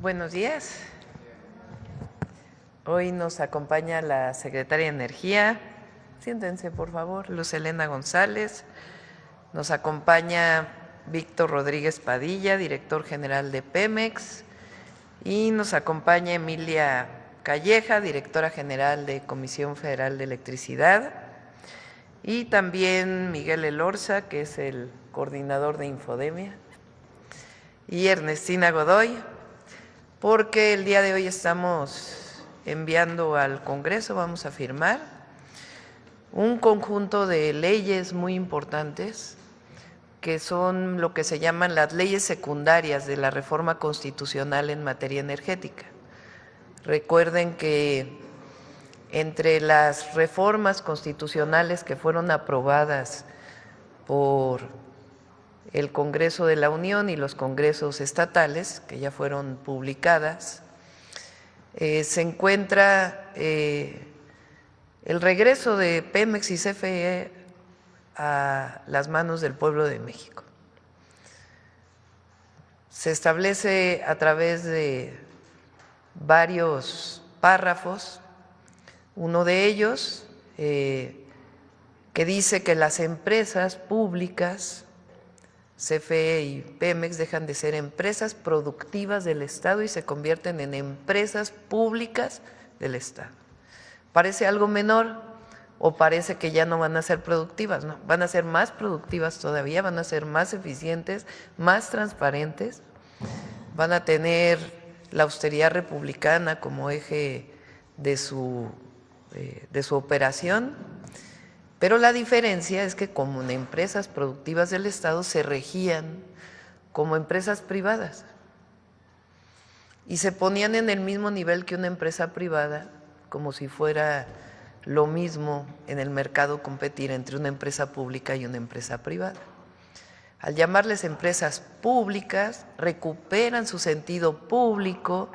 Buenos días. Hoy nos acompaña la secretaria de Energía. Siéntense, por favor, Luz Helena González. Nos acompaña Víctor Rodríguez Padilla, director general de Pemex. Y nos acompaña Emilia Calleja, directora general de Comisión Federal de Electricidad. Y también Miguel Elorza, que es el coordinador de Infodemia. Y Ernestina Godoy, porque el día de hoy estamos enviando al Congreso, vamos a firmar un conjunto de leyes muy importantes que son lo que se llaman las leyes secundarias de la reforma constitucional en materia energética. Recuerden que entre las reformas constitucionales que fueron aprobadas por el Congreso de la Unión y los congresos estatales, que ya fueron publicadas, se encuentra el regreso de Pemex y CFE a las manos del pueblo de México. Se establece a través de varios párrafos, uno de ellos que dice que las empresas públicas, CFE y Pemex, dejan de ser empresas productivas del Estado y se convierten en empresas públicas del Estado. Parece algo menor o parece que ya no van a ser productivas, no, van a ser más productivas todavía, van a ser más eficientes, más transparentes, van a tener la austeridad republicana como eje de su operación. Pero la diferencia es que como empresas productivas del Estado se regían como empresas privadas y se ponían en el mismo nivel que una empresa privada, como si fuera lo mismo en el mercado competir entre una empresa pública y una empresa privada. Al llamarles empresas públicas, recuperan su sentido público,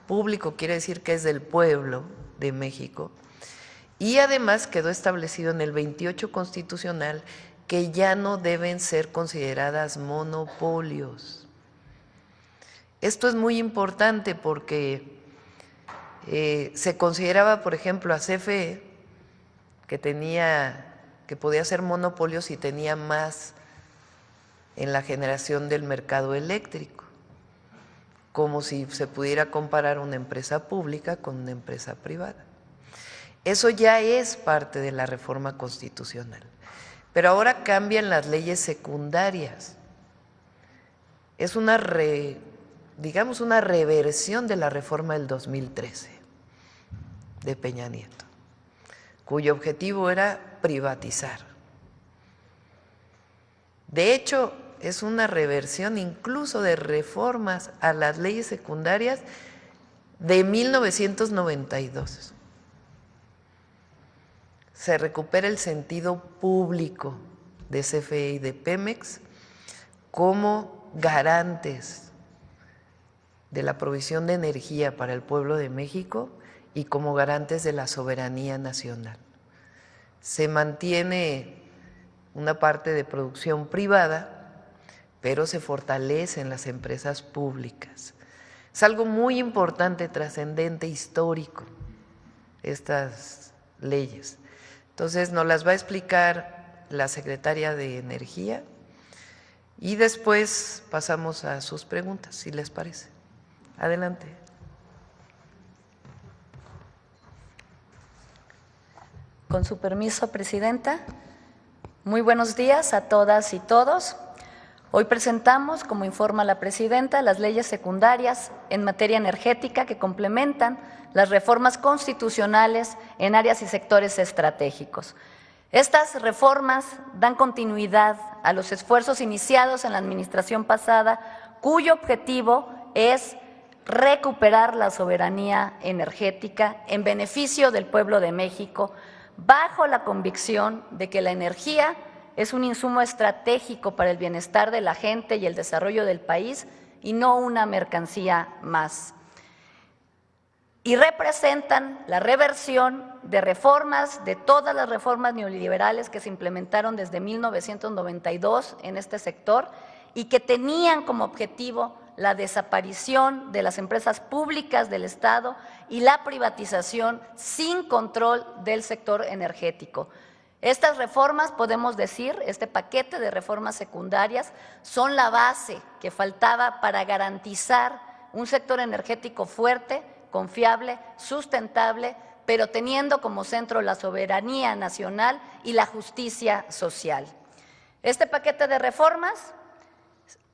público quiere decir que es del pueblo de México. Y además quedó establecido en el 28 constitucional que ya no deben ser consideradas monopolios. Esto es muy importante porque se consideraba, por ejemplo, a CFE que podía ser monopolio si tenía más en la generación del mercado eléctrico, como si se pudiera comparar una empresa pública con una empresa privada. Eso ya es parte de la reforma constitucional, pero ahora cambian las leyes secundarias. Es una reversión de la reforma del 2013 de Peña Nieto, cuyo objetivo era privatizar. De hecho, es una reversión incluso de reformas a las leyes secundarias de 1992. Se recupera el sentido público de CFE y de Pemex como garantes de la provisión de energía para el pueblo de México y como garantes de la soberanía nacional. Se mantiene una parte de producción privada, pero se fortalecen las empresas públicas. Es algo muy importante, trascendente, histórico, estas leyes. Entonces nos las va a explicar la secretaria de Energía y después pasamos a sus preguntas, si les parece. Adelante. Con su permiso, Presidenta. Muy buenos días a todas y todos. Hoy presentamos, como informa la Presidenta, las leyes secundarias en materia energética que complementan las reformas constitucionales en áreas y sectores estratégicos. Estas reformas dan continuidad a los esfuerzos iniciados en la administración pasada, cuyo objetivo es recuperar la soberanía energética en beneficio del pueblo de México, bajo la convicción de que la energía es un insumo estratégico para el bienestar de la gente y el desarrollo del país y no una mercancía más. Y representan la reversión de reformas, de todas las reformas neoliberales que se implementaron desde 1992 en este sector y que tenían como objetivo la desaparición de las empresas públicas del Estado y la privatización sin control del sector energético. Estas reformas, podemos decir, este paquete de reformas secundarias, son la base que faltaba para garantizar un sector energético fuerte, confiable, sustentable, pero teniendo como centro la soberanía nacional y la justicia social. Este paquete de reformas,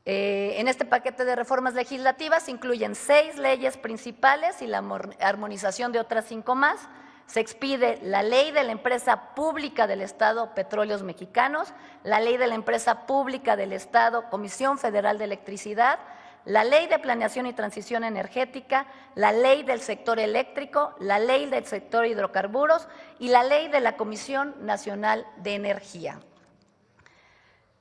en este paquete de reformas legislativas se incluyen 6 leyes principales y la armonización de otras 5 más. Se expide la Ley de la Empresa Pública del Estado Petróleos Mexicanos, la Ley de la Empresa Pública del Estado Comisión Federal de Electricidad, la Ley de Planeación y Transición Energética, la Ley del Sector Eléctrico, la Ley del Sector Hidrocarburos y la Ley de la Comisión Nacional de Energía.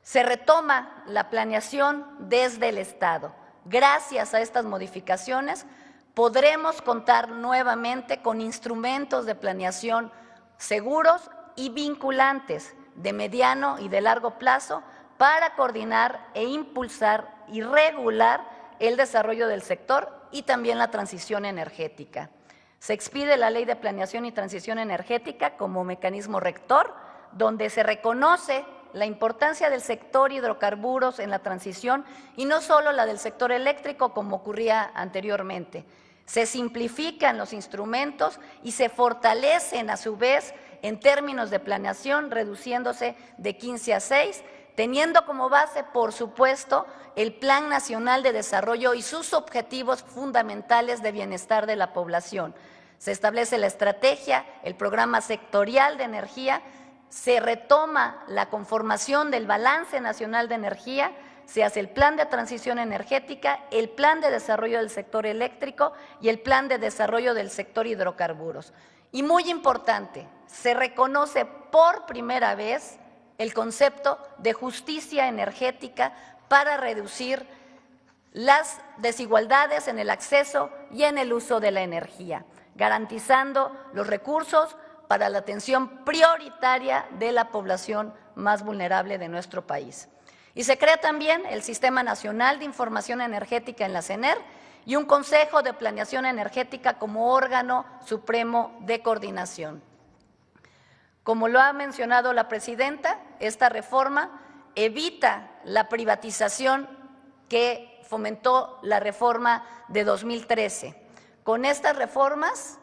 Se retoma la planeación desde el Estado. Gracias a estas modificaciones, podremos contar nuevamente con instrumentos de planeación seguros y vinculantes de mediano y de largo plazo para coordinar e impulsar y regular el desarrollo del sector y también la transición energética. Se expide la Ley de Planeación y Transición Energética como mecanismo rector, donde se reconoce la importancia del sector hidrocarburos en la transición y no solo la del sector eléctrico como ocurría anteriormente. Se simplifican los instrumentos y se fortalecen a su vez en términos de planeación, reduciéndose de 15 a 6, teniendo como base, por supuesto, el Plan Nacional de Desarrollo y sus objetivos fundamentales de bienestar de la población. Se establece la estrategia, el programa sectorial de energía, se retoma la conformación del Balance Nacional de Energía, se hace el Plan de Transición Energética, el Plan de Desarrollo del Sector Eléctrico y el Plan de Desarrollo del Sector Hidrocarburos. Y muy importante, se reconoce por primera vez el concepto de justicia energética para reducir las desigualdades en el acceso y en el uso de la energía, garantizando los recursos para la atención prioritaria de la población más vulnerable de nuestro país. Y se crea también el Sistema Nacional de Información Energética en la CENER y un Consejo de Planeación Energética como órgano supremo de coordinación. Como lo ha mencionado la presidenta, esta reforma evita la privatización que fomentó la reforma de 2013. Con estas reformas,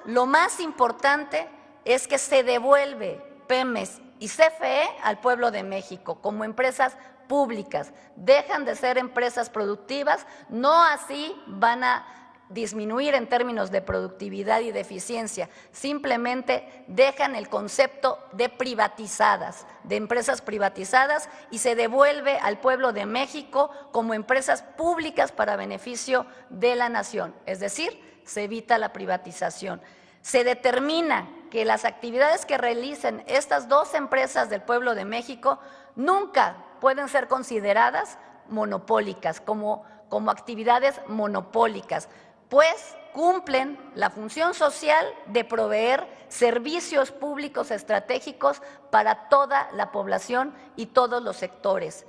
lo más importante es que se devuelve Pemex y CFE al pueblo de México como empresas públicas. Dejan de ser empresas productivas, no así van a disminuir en términos de productividad y de eficiencia, simplemente dejan el concepto de privatizadas, de empresas privatizadas y se devuelve al pueblo de México como empresas públicas para beneficio de la nación, es decir, se evita la privatización. Se determina que las actividades que realicen estas 2 empresas del pueblo de México nunca pueden ser consideradas monopólicas, como actividades monopólicas, pues cumplen la función social de proveer servicios públicos estratégicos para toda la población y todos los sectores.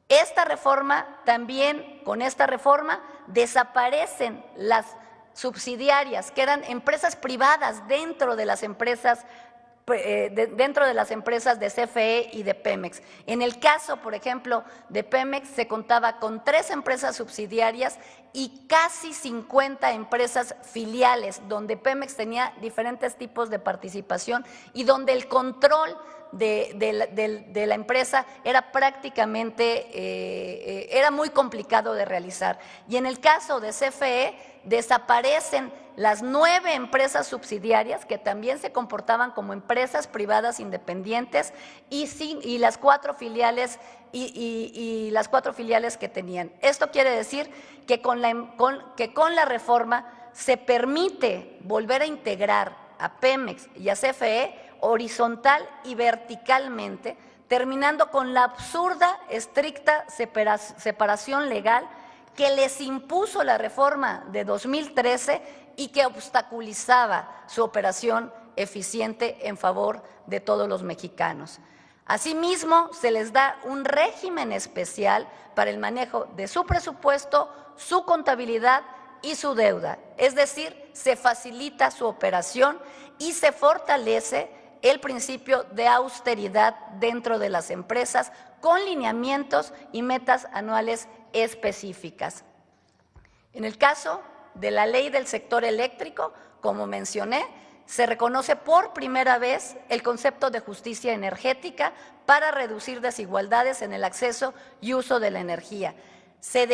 Esta reforma, también con esta reforma, desaparecen las subsidiarias, que eran empresas privadas dentro de las empresas de CFE y de Pemex. En el caso, por ejemplo, de Pemex se contaba con 3 empresas subsidiarias y casi 50 empresas filiales, donde Pemex tenía diferentes tipos de participación y donde el control de la empresa era prácticamente, era muy complicado de realizar. Y en el caso de CFE desaparecen las 9 empresas subsidiarias que también se comportaban como empresas privadas independientes y las 4 filiales y las 4 filiales que tenían. Esto quiere decir que con la reforma se permite volver a integrar a Pemex y a CFE horizontal y verticalmente, terminando con la absurda, estricta separación legal que les impuso la reforma de 2013 y que obstaculizaba su operación eficiente en favor de todos los mexicanos. Asimismo, se les da un régimen especial para el manejo de su presupuesto, su contabilidad y su deuda, es decir, se facilita su operación y se fortalece el principio de austeridad dentro de las empresas con lineamientos y metas anuales específicas. En el caso de la ley del sector eléctrico, como mencioné, se reconoce por primera vez el concepto de justicia energética para reducir desigualdades en el acceso y uso de la energía. Se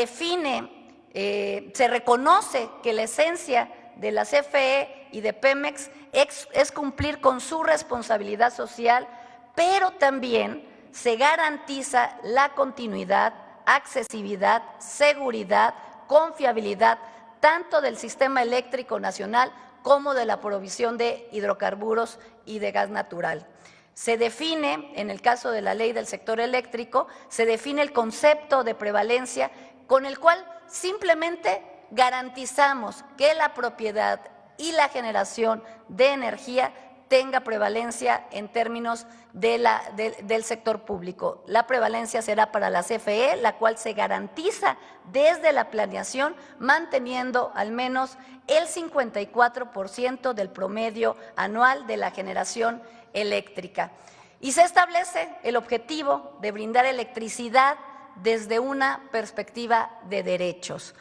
reconoce que la esencia de la CFE y de Pemex es cumplir con su responsabilidad social, pero también se garantiza la continuidad, accesibilidad, seguridad, confiabilidad, tanto del sistema eléctrico nacional como de la provisión de hidrocarburos y de gas natural. Se define, en el caso de la ley del sector eléctrico, se define el concepto de prevalencia con el cual simplemente garantizamos que la propiedad y la generación de energía tenga prevalencia en términos del sector público. La prevalencia será para la CFE, la cual se garantiza desde la planeación, manteniendo al menos el 54% del promedio anual de la generación eléctrica. Y se establece el objetivo de brindar electricidad desde una perspectiva de derechos,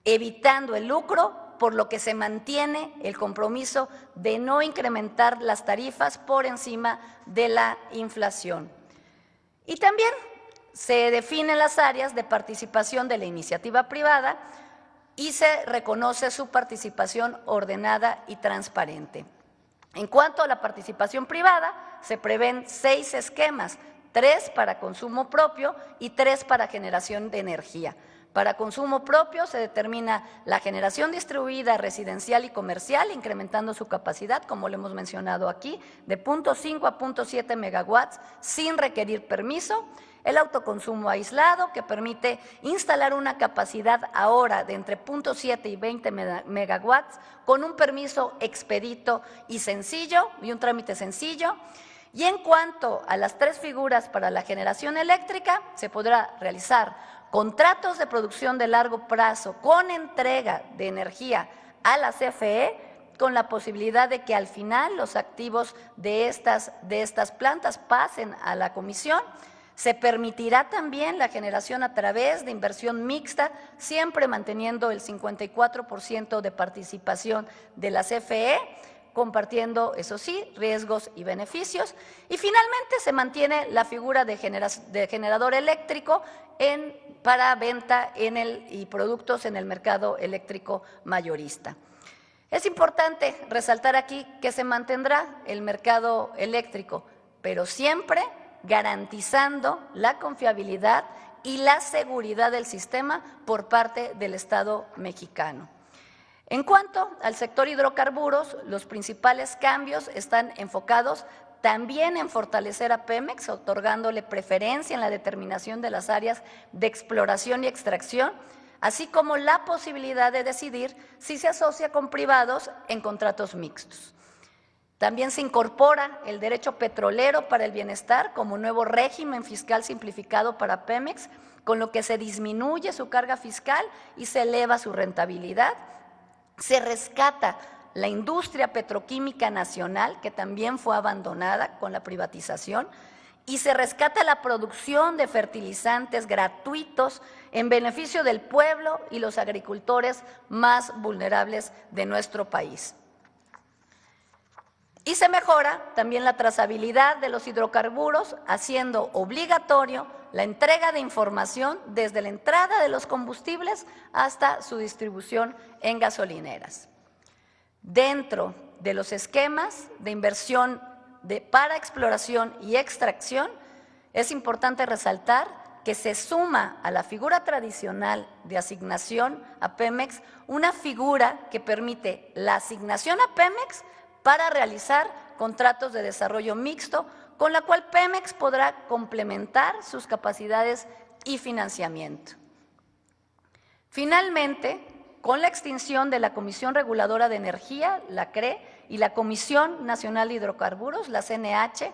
evitando el lucro, por lo que se mantiene el compromiso de no incrementar las tarifas por encima de la inflación. Y también se definen las áreas de participación de la iniciativa privada y se reconoce su participación ordenada y transparente. En cuanto a la participación privada, se prevén 6 esquemas, 3 para consumo propio y 3 para generación de energía. Para consumo propio se determina la generación distribuida residencial y comercial, incrementando su capacidad, como lo hemos mencionado aquí, de 0.5 a 0.7 megawatts sin requerir permiso. El autoconsumo aislado, que permite instalar una capacidad ahora de entre 0.7 y 20 megawatts con un permiso expedito y sencillo, y un trámite sencillo. Y en cuanto a las 3 figuras para la generación eléctrica, se podrá realizar contratos de producción de largo plazo con entrega de energía a la CFE, con la posibilidad de que al final los activos de estas plantas pasen a la comisión. Se permitirá también la generación a través de inversión mixta, siempre manteniendo el 54% de participación de la CFE, compartiendo, eso sí, riesgos y beneficios. Y finalmente se mantiene la figura de generador eléctrico para venta y productos en el mercado eléctrico mayorista. Es importante resaltar aquí que se mantendrá el mercado eléctrico, pero siempre garantizando la confiabilidad y la seguridad del sistema por parte del Estado mexicano. En cuanto al sector hidrocarburos, los principales cambios están enfocados también en fortalecer a Pemex, otorgándole preferencia en la determinación de las áreas de exploración y extracción, así como la posibilidad de decidir si se asocia con privados en contratos mixtos. También se incorpora el derecho petrolero para el bienestar como nuevo régimen fiscal simplificado para Pemex, con lo que se disminuye su carga fiscal y se eleva su rentabilidad. Se rescata la industria petroquímica nacional, que también fue abandonada con la privatización, y se rescata la producción de fertilizantes gratuitos en beneficio del pueblo y los agricultores más vulnerables de nuestro país. Y se mejora también la trazabilidad de los hidrocarburos, haciendo obligatorio la entrega de información desde la entrada de los combustibles hasta su distribución en gasolineras. Dentro de los esquemas de inversión para exploración y extracción, es importante resaltar que se suma a la figura tradicional de asignación a Pemex una figura que permite la asignación a Pemex para realizar contratos de desarrollo mixto, con la cual Pemex podrá complementar sus capacidades y financiamiento. Finalmente, con la extinción de la Comisión Reguladora de Energía, la CRE, y la Comisión Nacional de Hidrocarburos, la CNH,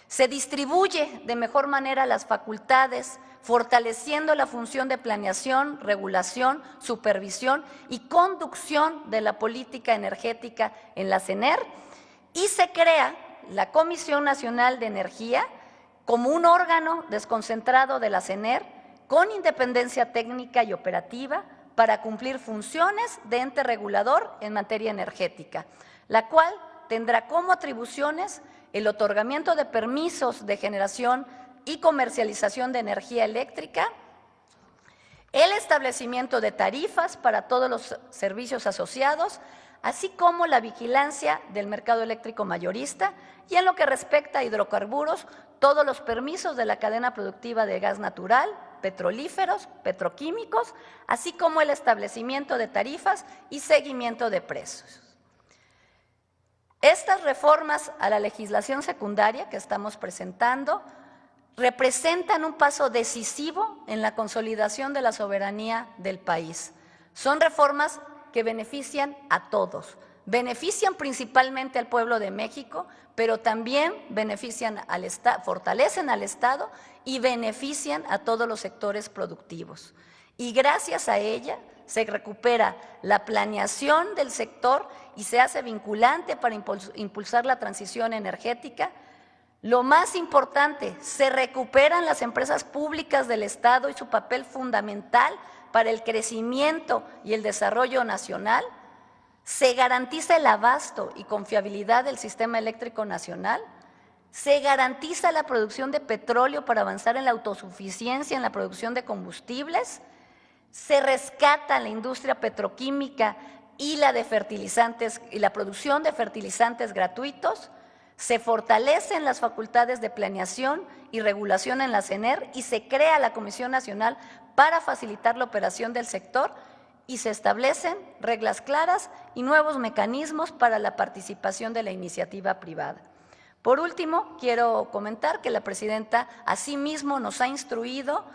Se distribuye de mejor manera las facultades, fortaleciendo la función de planeación, regulación, supervisión y conducción de la política energética en la CENER, y se crea la Comisión Nacional de Energía como un órgano desconcentrado de la CENER con independencia técnica y operativa para cumplir funciones de ente regulador en materia energética, la cual tendrá como atribuciones el otorgamiento de permisos de generación y comercialización de energía eléctrica, el establecimiento de tarifas para todos los servicios asociados, así como la vigilancia del mercado eléctrico mayorista y en lo que respecta a hidrocarburos, todos los permisos de la cadena productiva de gas natural, petrolíferos, petroquímicos, así como el establecimiento de tarifas y seguimiento de precios. Estas reformas a la legislación secundaria que estamos presentando representan un paso decisivo en la consolidación de la soberanía del país. Son reformas que benefician a todos, benefician principalmente al pueblo de México, pero también benefician al Estado, fortalecen al Estado y benefician a todos los sectores productivos. Y gracias a ella se recupera la planeación del sector y se hace vinculante para impulsar la transición energética. Lo más importante, se recuperan las empresas públicas del Estado y su papel fundamental para el crecimiento y el desarrollo nacional. Se garantiza el abasto y confiabilidad del sistema eléctrico nacional. Se garantiza la producción de petróleo para avanzar en la autosuficiencia en la producción de combustibles. Se rescata la industria petroquímica y la de fertilizantes y la producción de fertilizantes gratuitos. Se fortalecen las facultades de planeación y regulación en la CENER y se crea la Comisión Nacional para facilitar la operación del sector y se establecen reglas claras y nuevos mecanismos para la participación de la iniciativa privada. Por último, quiero comentar que la presidenta asimismo nos ha instruido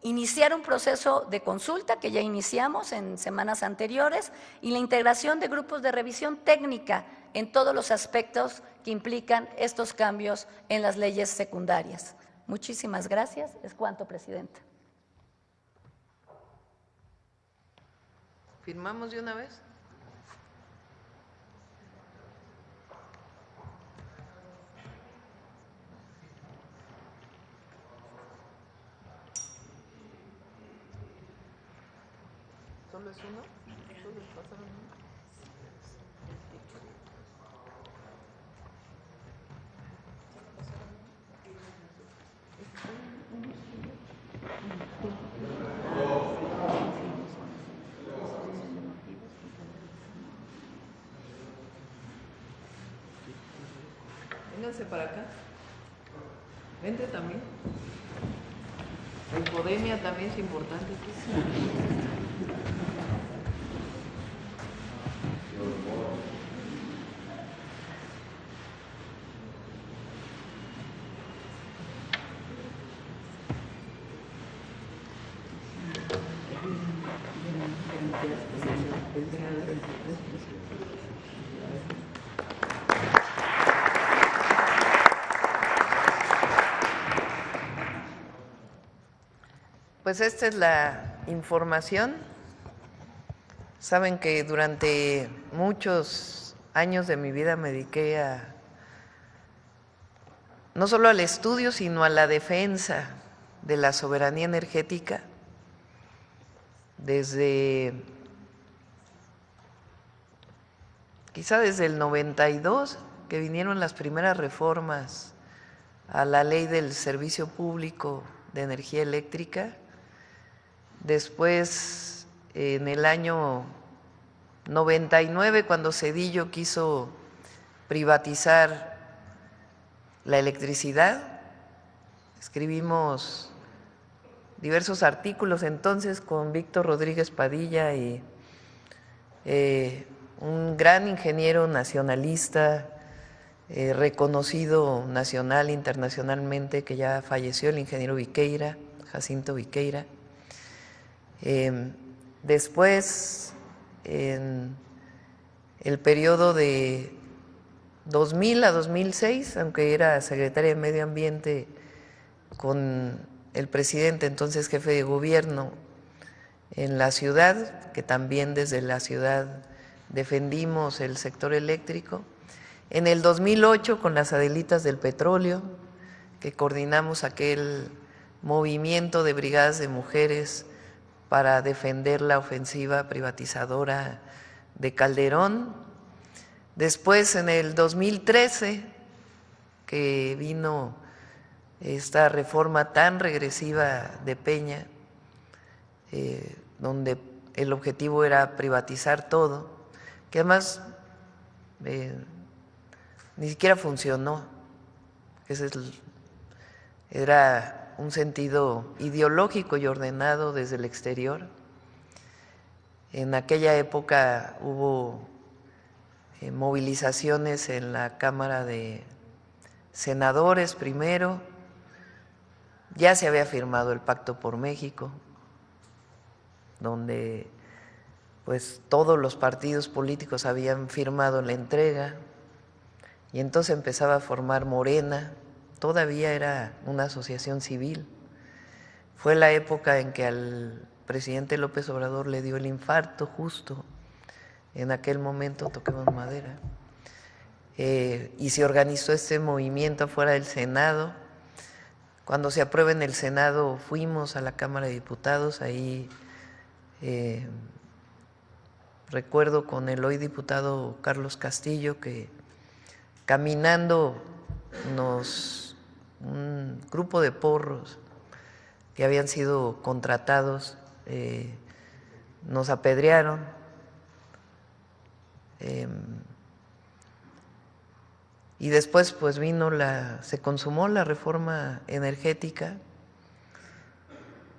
iniciar un proceso de consulta que ya iniciamos en semanas anteriores y la integración de grupos de revisión técnica en todos los aspectos que implican estos cambios en las leyes secundarias. Muchísimas gracias. Es cuanto, presidenta. ¿Firmamos de una vez? ¿Solo es uno? ¿Solo pasaron uno? Vénganse para acá. Vente también. La hipodemia también es importante. Pues esta es la información. Saben que durante muchos años de mi vida me dediqué a no solo al estudio, sino a la defensa de la soberanía energética. Quizá desde el 92, que vinieron las primeras reformas a la ley del servicio público de energía eléctrica. Después, en el año 99, cuando Zedillo quiso privatizar la electricidad, escribimos diversos artículos entonces con Víctor Rodríguez Padilla y un gran ingeniero nacionalista, reconocido nacional e internacionalmente, que ya falleció, el ingeniero Viqueira, Jacinto Viqueira. Después, en el periodo de 2000 a 2006, aunque era secretaria de Medio Ambiente con el presidente, entonces jefe de gobierno en la ciudad, que también desde la ciudad defendimos el sector eléctrico. En el 2008 con las Adelitas del Petróleo, que coordinamos aquel movimiento de brigadas de mujeres para defender la ofensiva privatizadora de Calderón. Después, en el 2013, que vino esta reforma tan regresiva de Peña, donde el objetivo era privatizar todo, que además ni siquiera funcionó. Era un sentido ideológico y ordenado desde el exterior. En aquella época hubo movilizaciones en la Cámara de Senadores primero, ya se había firmado el Pacto por México, donde pues todos los partidos políticos habían firmado la entrega, y entonces empezaba a formar Morena, todavía era una asociación civil. Fue la época en que al presidente López Obrador le dio el infarto justo, en aquel momento, toquemos madera, y se organizó este movimiento afuera del Senado. Cuando se aprueba en el Senado fuimos a la Cámara de Diputados, ahí recuerdo con el hoy diputado Carlos Castillo que caminando un grupo de porros que habían sido contratados nos apedrearon. Y después pues se consumó la reforma energética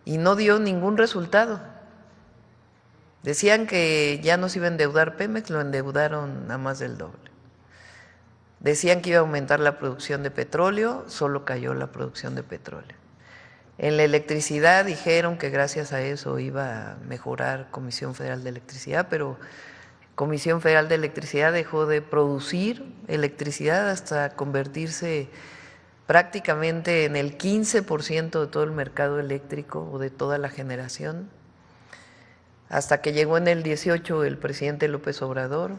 y no dio ningún resultado. Decían que ya no se iba a endeudar Pemex, lo endeudaron a más del doble. Decían que iba a aumentar la producción de petróleo, solo cayó la producción de petróleo. En la electricidad dijeron que gracias a eso iba a mejorar Comisión Federal de Electricidad, pero Comisión Federal de Electricidad dejó de producir electricidad hasta convertirse prácticamente en el 15% de todo el mercado eléctrico o de toda la generación, hasta que llegó en el 18 el presidente López Obrador.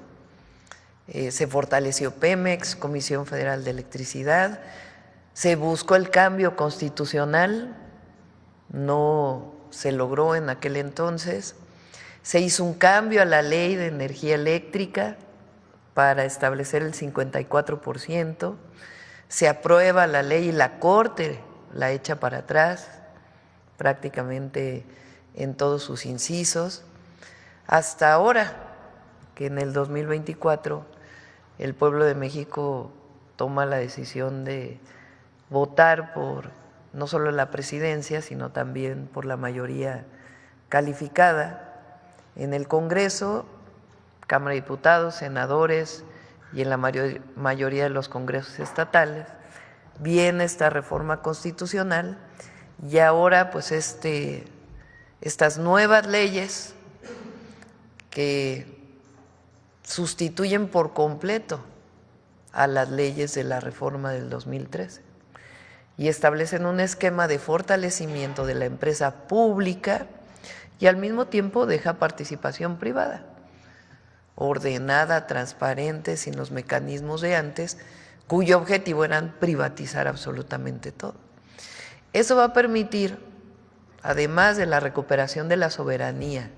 Se fortaleció Pemex, Comisión Federal de Electricidad, se buscó el cambio constitucional, no se logró en aquel entonces. Se hizo un cambio a la ley de energía eléctrica para establecer el 54%, se aprueba la ley y la Corte la echa para atrás prácticamente en todos sus incisos, hasta ahora que en el 2024 el pueblo de México toma la decisión de votar por no solo la presidencia, sino también por la mayoría calificada en el Congreso, Cámara de Diputados, senadores y en la mayoría de los congresos estatales. Viene esta reforma constitucional y ahora pues estas nuevas leyes que sustituyen por completo a las leyes de la reforma del 2013 y establecen un esquema de fortalecimiento de la empresa pública y al mismo tiempo deja participación privada, ordenada, transparente, sin los mecanismos de antes, cuyo objetivo era privatizar absolutamente todo. Eso va a permitir, además de la recuperación de la soberanía,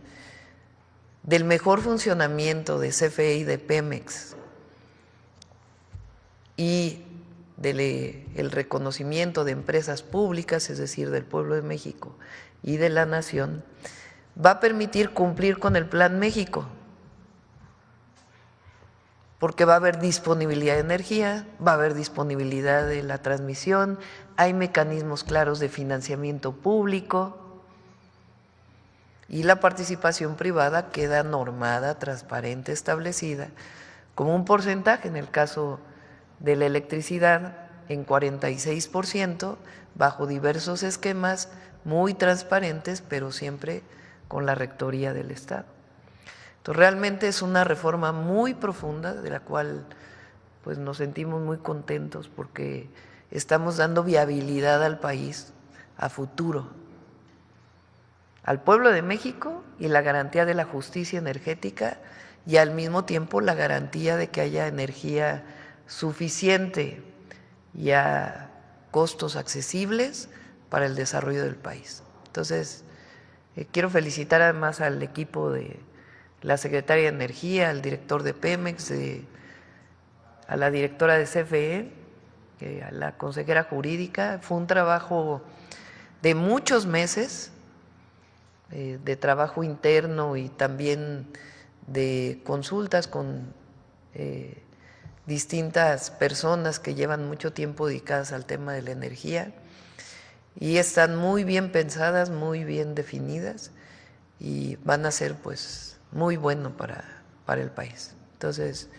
del mejor funcionamiento de CFE y de Pemex y del reconocimiento de empresas públicas, es decir, del pueblo de México y de la nación, va a permitir cumplir con el Plan México, porque va a haber disponibilidad de energía, va a haber disponibilidad de la transmisión, hay mecanismos claros de financiamiento público y la participación privada queda normada, transparente, establecida como un porcentaje, en el caso de la electricidad, en 46%, bajo diversos esquemas muy transparentes, pero siempre con la rectoría del Estado. Entonces, realmente es una reforma muy profunda de la cual pues nos sentimos muy contentos porque estamos dando viabilidad al país a futuro, al pueblo de México, y la garantía de la justicia energética, y al mismo tiempo la garantía de que haya energía suficiente y a costos accesibles para el desarrollo del país. Entonces, quiero felicitar además al equipo de la Secretaría de Energía, al director de Pemex, a la directora de CFE, a la consejera jurídica. Fue un trabajo de muchos meses, de trabajo interno y también de consultas con distintas personas que llevan mucho tiempo dedicadas al tema de la energía, y están muy bien pensadas, muy bien definidas, y van a ser pues muy bueno para el país. Entonces,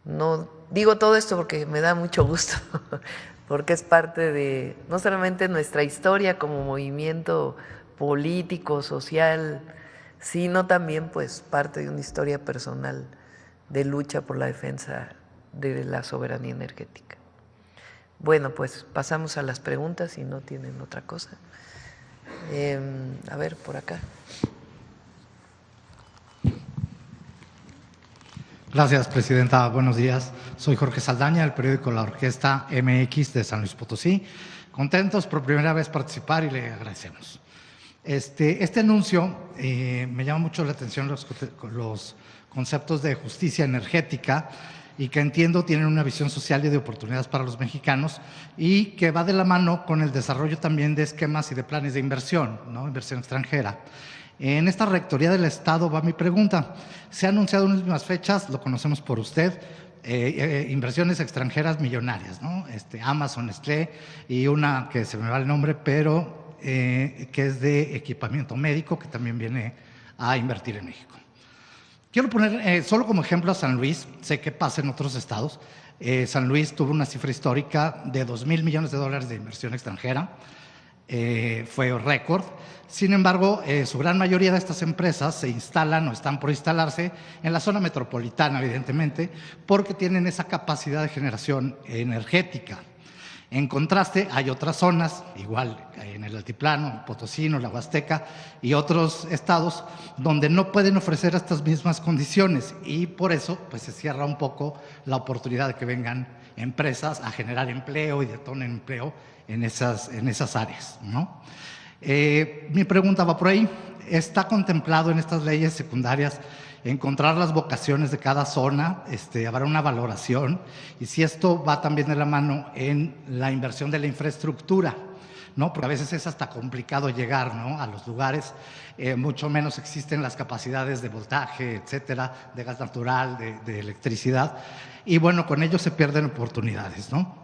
no digo todo esto porque me da mucho gusto, porque es parte de no solamente nuestra historia como movimiento político, social, sino también pues parte de una historia personal de lucha por la defensa de la soberanía energética. Bueno, pues pasamos a las preguntas si no tienen otra cosa. A ver, por acá. Gracias, presidenta. Buenos días. Soy Jorge Saldaña, del periódico La Orquesta MX de San Luis Potosí. Contentos por primera vez participar y le agradecemos. Este anuncio me llama mucho la atención los conceptos de justicia energética, y que entiendo tienen una visión social y de oportunidades para los mexicanos, y que va de la mano con el desarrollo también de esquemas y de planes de inversión, ¿no? Inversión extranjera. En esta rectoría del Estado va mi pregunta. Se ha anunciado en últimas fechas, lo conocemos por usted, inversiones extranjeras millonarias, ¿no? Amazon, Nestlé, y una que se me va el nombre, pero que es de equipamiento médico, que también viene a invertir en México. Quiero poner solo como ejemplo a San Luis. Sé que pasa en otros estados. San Luis tuvo una cifra histórica de $2,000 millones de inversión extranjera. Fue récord. Sin embargo, su gran mayoría de estas empresas se instalan o están por instalarse en la zona metropolitana, evidentemente, porque tienen esa capacidad de generación energética. En contraste, hay otras zonas, igual en el Altiplano, Potosino, la Huasteca y otros estados, donde no pueden ofrecer estas mismas condiciones, y por eso pues, se cierra un poco la oportunidad de que vengan empresas a generar empleo y detonen empleo en esas áreas, ¿no? Mi pregunta va por ahí. ¿Está contemplado en estas leyes secundarias encontrar las vocaciones de cada zona? ¿Habrá una valoración? Y si esto va también de la mano en la inversión de la infraestructura, ¿no? Porque a veces es hasta complicado llegar, ¿no? A los lugares, mucho menos existen las capacidades de voltaje, etcétera, de gas natural, de electricidad, y bueno, con ello se pierden oportunidades, ¿no?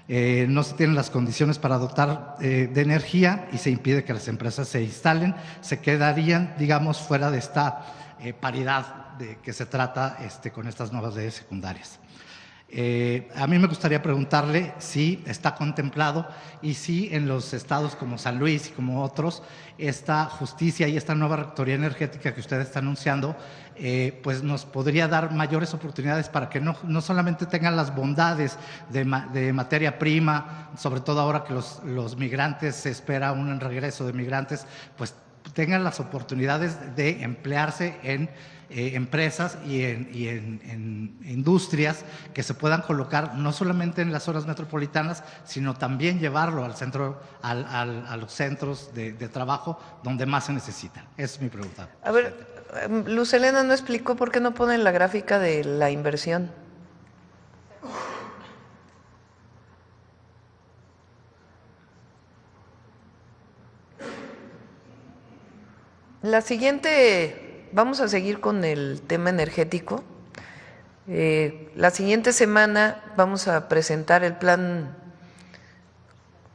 No se tienen las condiciones para dotar de energía, y se impide que las empresas se instalen. Se quedarían, digamos, fuera de esta paridad de que se trata con estas nuevas leyes secundarias. A mí me gustaría preguntarle si está contemplado, y si en los estados como San Luis y como otros, esta justicia y esta nueva rectoría energética que usted está anunciando, pues nos podría dar mayores oportunidades para que no solamente tengan las bondades de materia prima, sobre todo ahora que los migrantes, se espera un regreso de migrantes, pues tengan las oportunidades de emplearse en empresas y en industrias que se puedan colocar no solamente en las zonas metropolitanas, sino también llevarlo al centro, a los centros de trabajo donde más se necesita. Esa es mi pregunta. A ver, Luz Helena no explicó por qué no ponen la gráfica de la inversión. La siguiente, vamos a seguir con el tema energético. La siguiente semana vamos a presentar el plan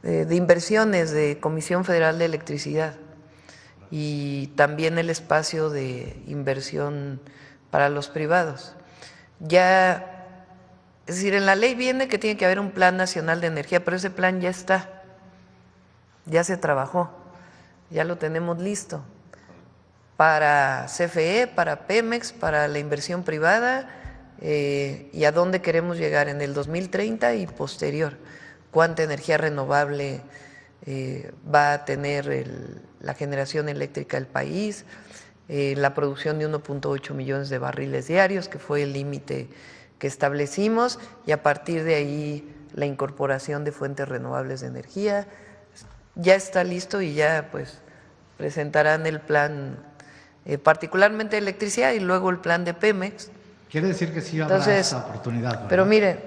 de inversiones de Comisión Federal de Electricidad, y también el espacio de inversión para los privados. Ya, es decir, en la ley viene que tiene que haber un plan nacional de energía, pero ese plan ya está, ya se trabajó, ya lo tenemos listo para CFE, para Pemex, para la inversión privada, y a dónde queremos llegar en el 2030 y posterior. Cuánta energía renovable va a tener la generación eléctrica del país, la producción de 1.8 millones de barriles diarios, que fue el límite que establecimos, y a partir de ahí la incorporación de fuentes renovables de energía. Ya está listo y ya pues presentarán el plan, particularmente de electricidad, y luego el plan de Pemex. Quiere decir que sí habrá esta oportunidad, ¿verdad? Pero mire,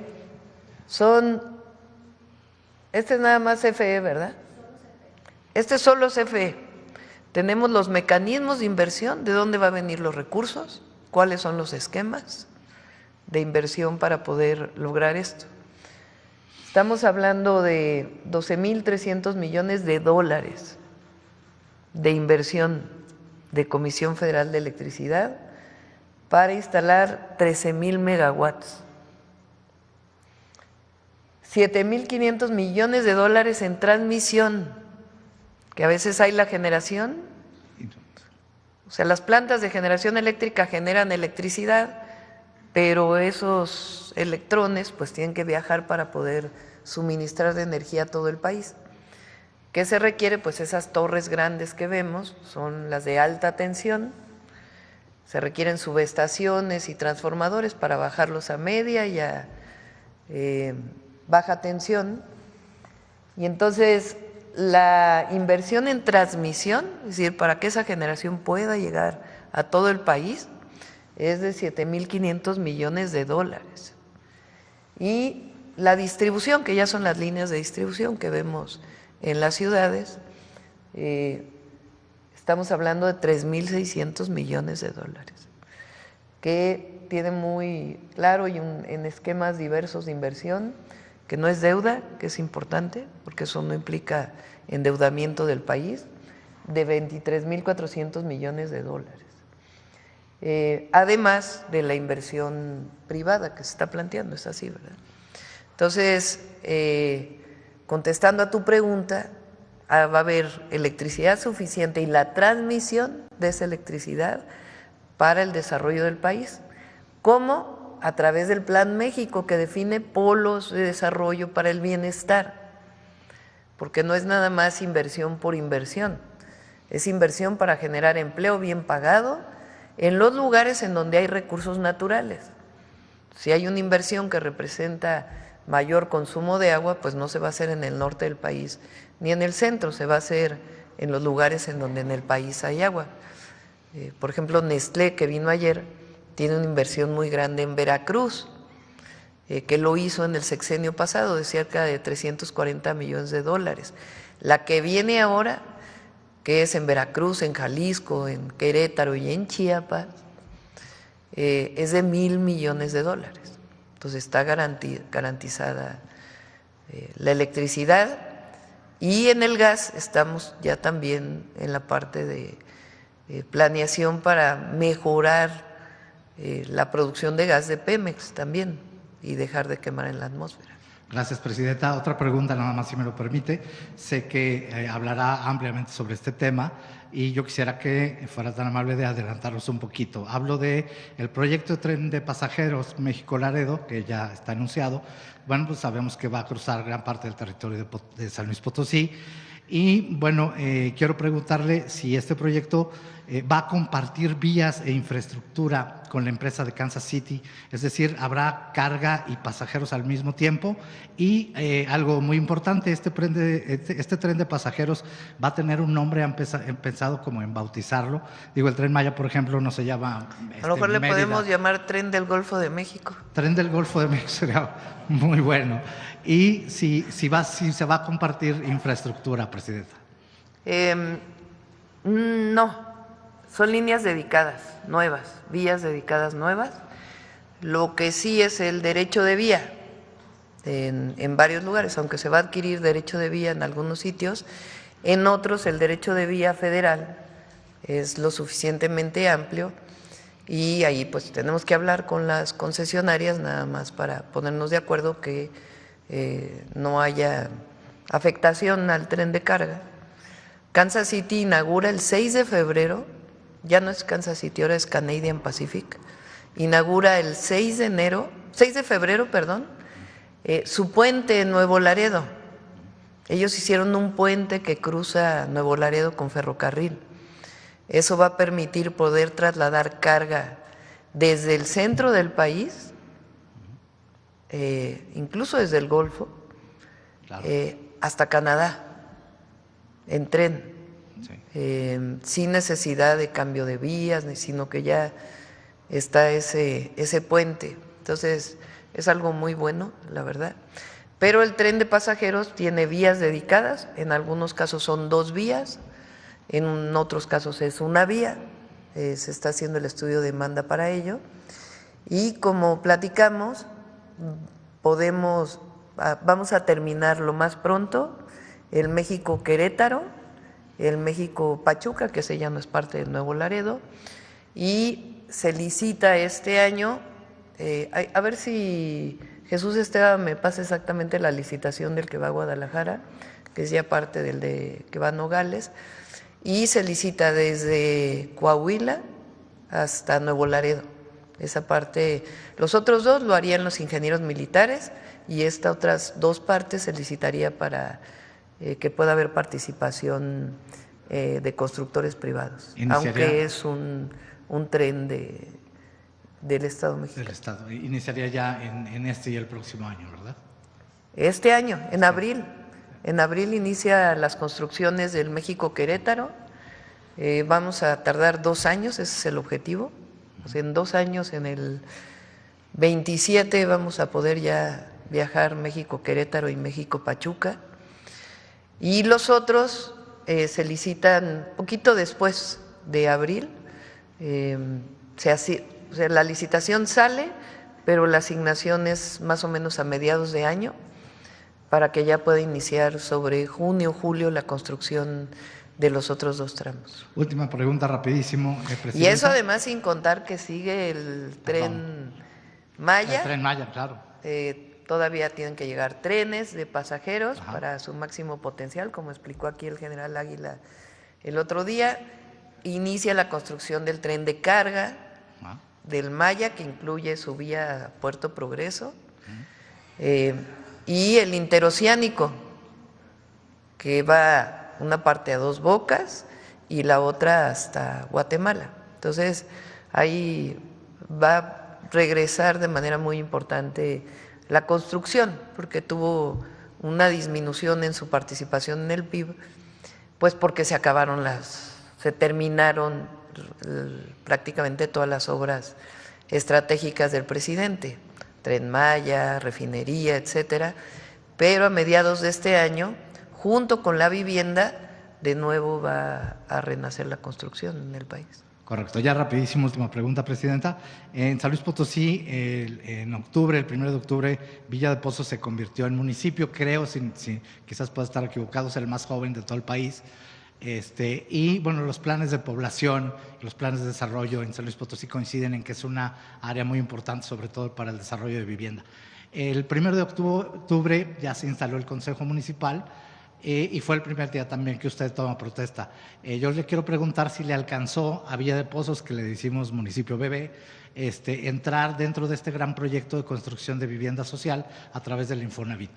este es nada más CFE, ¿verdad? Este es solo CFE. Tenemos los mecanismos de inversión, de dónde van a venir los recursos, cuáles son los esquemas de inversión para poder lograr esto. Estamos hablando de 12.300 millones de dólares de inversión de Comisión Federal de Electricidad para instalar 13,000 megawatts. 7.500 millones de dólares en transmisión, que a veces hay la generación, o sea, las plantas de generación eléctrica generan electricidad, pero esos electrones pues tienen que viajar para poder suministrar de energía a todo el país. ¿Qué se requiere? Pues esas torres grandes que vemos son las de alta tensión, se requieren subestaciones y transformadores para bajarlos a media y a baja tensión, y entonces la inversión en transmisión, es decir, para que esa generación pueda llegar a todo el país, es de 7.500 millones de dólares. Y la distribución, que ya son las líneas de distribución que vemos en las ciudades, estamos hablando de 3.600 millones de dólares, que tiene muy claro y en esquemas diversos de inversión, que no es deuda, que es importante, porque eso no implica endeudamiento del país, de 23.400 millones de dólares. Además de la inversión privada que se está planteando, es así, ¿verdad? Entonces, contestando a tu pregunta, va a haber electricidad suficiente y la transmisión de esa electricidad para el desarrollo del país. ¿Cómo? A través del Plan México, que define polos de desarrollo para el bienestar, porque no es nada más inversión por inversión, es inversión para generar empleo bien pagado en los lugares en donde hay recursos naturales. Si hay una inversión que representa mayor consumo de agua, pues no se va a hacer en el norte del país ni en el centro, se va a hacer en los lugares en donde en el país hay agua. Por ejemplo, Nestlé, que vino ayer, tiene una inversión muy grande en Veracruz, que lo hizo en el sexenio pasado de cerca de 340 millones de dólares. La que viene ahora, que es en Veracruz, en Jalisco, en Querétaro y en Chiapas, es de 1,000 millones de dólares. Entonces está garantizada la electricidad, y en el gas estamos ya también en la parte de planeación para mejorar la producción de gas de Pemex también y dejar de quemar en la atmósfera. Gracias, presidenta. Otra pregunta, nada más, si me lo permite. Sé que hablará ampliamente sobre este tema y yo quisiera que fuera tan amable de adelantarnos un poquito. Hablo de el proyecto de tren de pasajeros México-Laredo, que ya está anunciado. Bueno, pues sabemos que va a cruzar gran parte del territorio de San Luis Potosí. Y bueno, quiero preguntarle si este proyecto va a compartir vías e infraestructura con la empresa de Kansas City, es decir, habrá carga y pasajeros al mismo tiempo. Y algo muy importante, este tren de pasajeros va a tener un nombre, han pensado como en bautizarlo. Digo, el Tren Maya, por ejemplo, no se llama a lo mejor le Mérida. Podemos llamar Tren del Golfo de México. Tren del Golfo de México sería muy bueno. Y si se va a compartir infraestructura, presidenta. No, son líneas dedicadas, nuevas, vías dedicadas nuevas. Lo que sí es el derecho de vía en varios lugares, aunque se va a adquirir derecho de vía en algunos sitios, en otros el derecho de vía federal es lo suficientemente amplio, y ahí pues tenemos que hablar con las concesionarias nada más para ponernos de acuerdo que no haya afectación al tren de carga. Kansas City inaugura el 6 de febrero, ya no es Kansas City, ahora es Canadian Pacific, inaugura el 6 de febrero, su puente en Nuevo Laredo. Ellos hicieron un puente que cruza Nuevo Laredo con ferrocarril. Eso va a permitir poder trasladar carga desde el centro del país, incluso desde el Golfo, Claro. Hasta Canadá, en tren, Sí. sin necesidad de cambio de vías, sino que ya está ese puente. Entonces, es algo muy bueno, la verdad. Pero el tren de pasajeros tiene vías dedicadas, en algunos casos son 2 vías, en otros casos es una vía, se está haciendo el estudio de demanda para ello. Y como platicamos, vamos a terminar lo más pronto el México-Querétaro, el México-Pachuca, que ese ya no es parte del Nuevo Laredo, y se licita este año, a ver si Jesús Esteban me pasa exactamente la licitación del que va a Guadalajara, que es ya parte del que va a Nogales, y se licita desde Coahuila hasta Nuevo Laredo. Esa parte, los otros 2 lo harían los ingenieros militares y estas otras 2 partes se licitaría para que pueda haber participación de constructores privados, aunque es un tren del Estado mexicano. Del Estado. Iniciaría ya en este y el próximo año, ¿verdad? Este año, en abril. En abril inicia las construcciones del México-Querétaro. Vamos a tardar 2 años, ese es el objetivo. O sea, en 2 años, en el 27 vamos a poder ya viajar México-Querétaro y México-Pachuca. Y los otros se licitan poquito después de abril. O sea, la licitación sale, pero la asignación es más o menos a mediados de año, para que ya pueda iniciar sobre junio, julio la construcción de los otros 2 tramos. Última pregunta, rapidísimo, Presidenta. Y eso además sin contar que sigue el tren Maya. El tren Maya, claro. Todavía tienen que llegar trenes de pasajeros Ajá. para su máximo potencial, como explicó aquí el general Águila el otro día. Inicia la construcción del tren de carga, Ajá. del Maya, que incluye su vía a Puerto Progreso, y el interoceánico, que va una parte a Dos Bocas y la otra hasta Guatemala. Entonces, ahí va a regresar de manera muy importante la construcción, porque tuvo una disminución en su participación en el PIB, pues porque se terminaron prácticamente todas las obras estratégicas del presidente, Tren Maya, refinería, etcétera, pero a mediados de este año, junto con la vivienda, de nuevo va a renacer la construcción en el país. Correcto. Ya rapidísimo, última pregunta, Presidenta. En San Luis Potosí, en octubre, el 1 de octubre, Villa de Pozos se convirtió en municipio, creo, quizás pueda estar equivocado, es el más joven de todo el país. Y bueno, los planes de población, los planes de desarrollo en San Luis Potosí coinciden en que es una área muy importante, sobre todo para el desarrollo de vivienda. El 1 de octubre ya se instaló el Consejo Municipal y fue el primer día también que usted toma protesta. Yo le quiero preguntar si le alcanzó a Villa de Pozos, que le decimos municipio bebé, entrar dentro de este gran proyecto de construcción de vivienda social a través del Infonavit.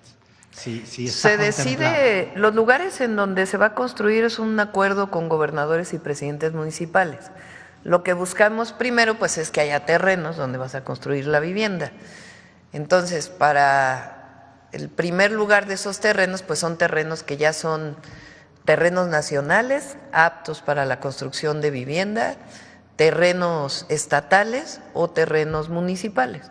Se decide, los lugares en donde se va a construir es un acuerdo con gobernadores y presidentes municipales. Lo que buscamos primero pues es que haya terrenos donde vas a construir la vivienda. Entonces, para el primer lugar de esos terrenos, pues son terrenos que ya son terrenos nacionales, aptos para la construcción de vivienda, terrenos estatales o terrenos municipales.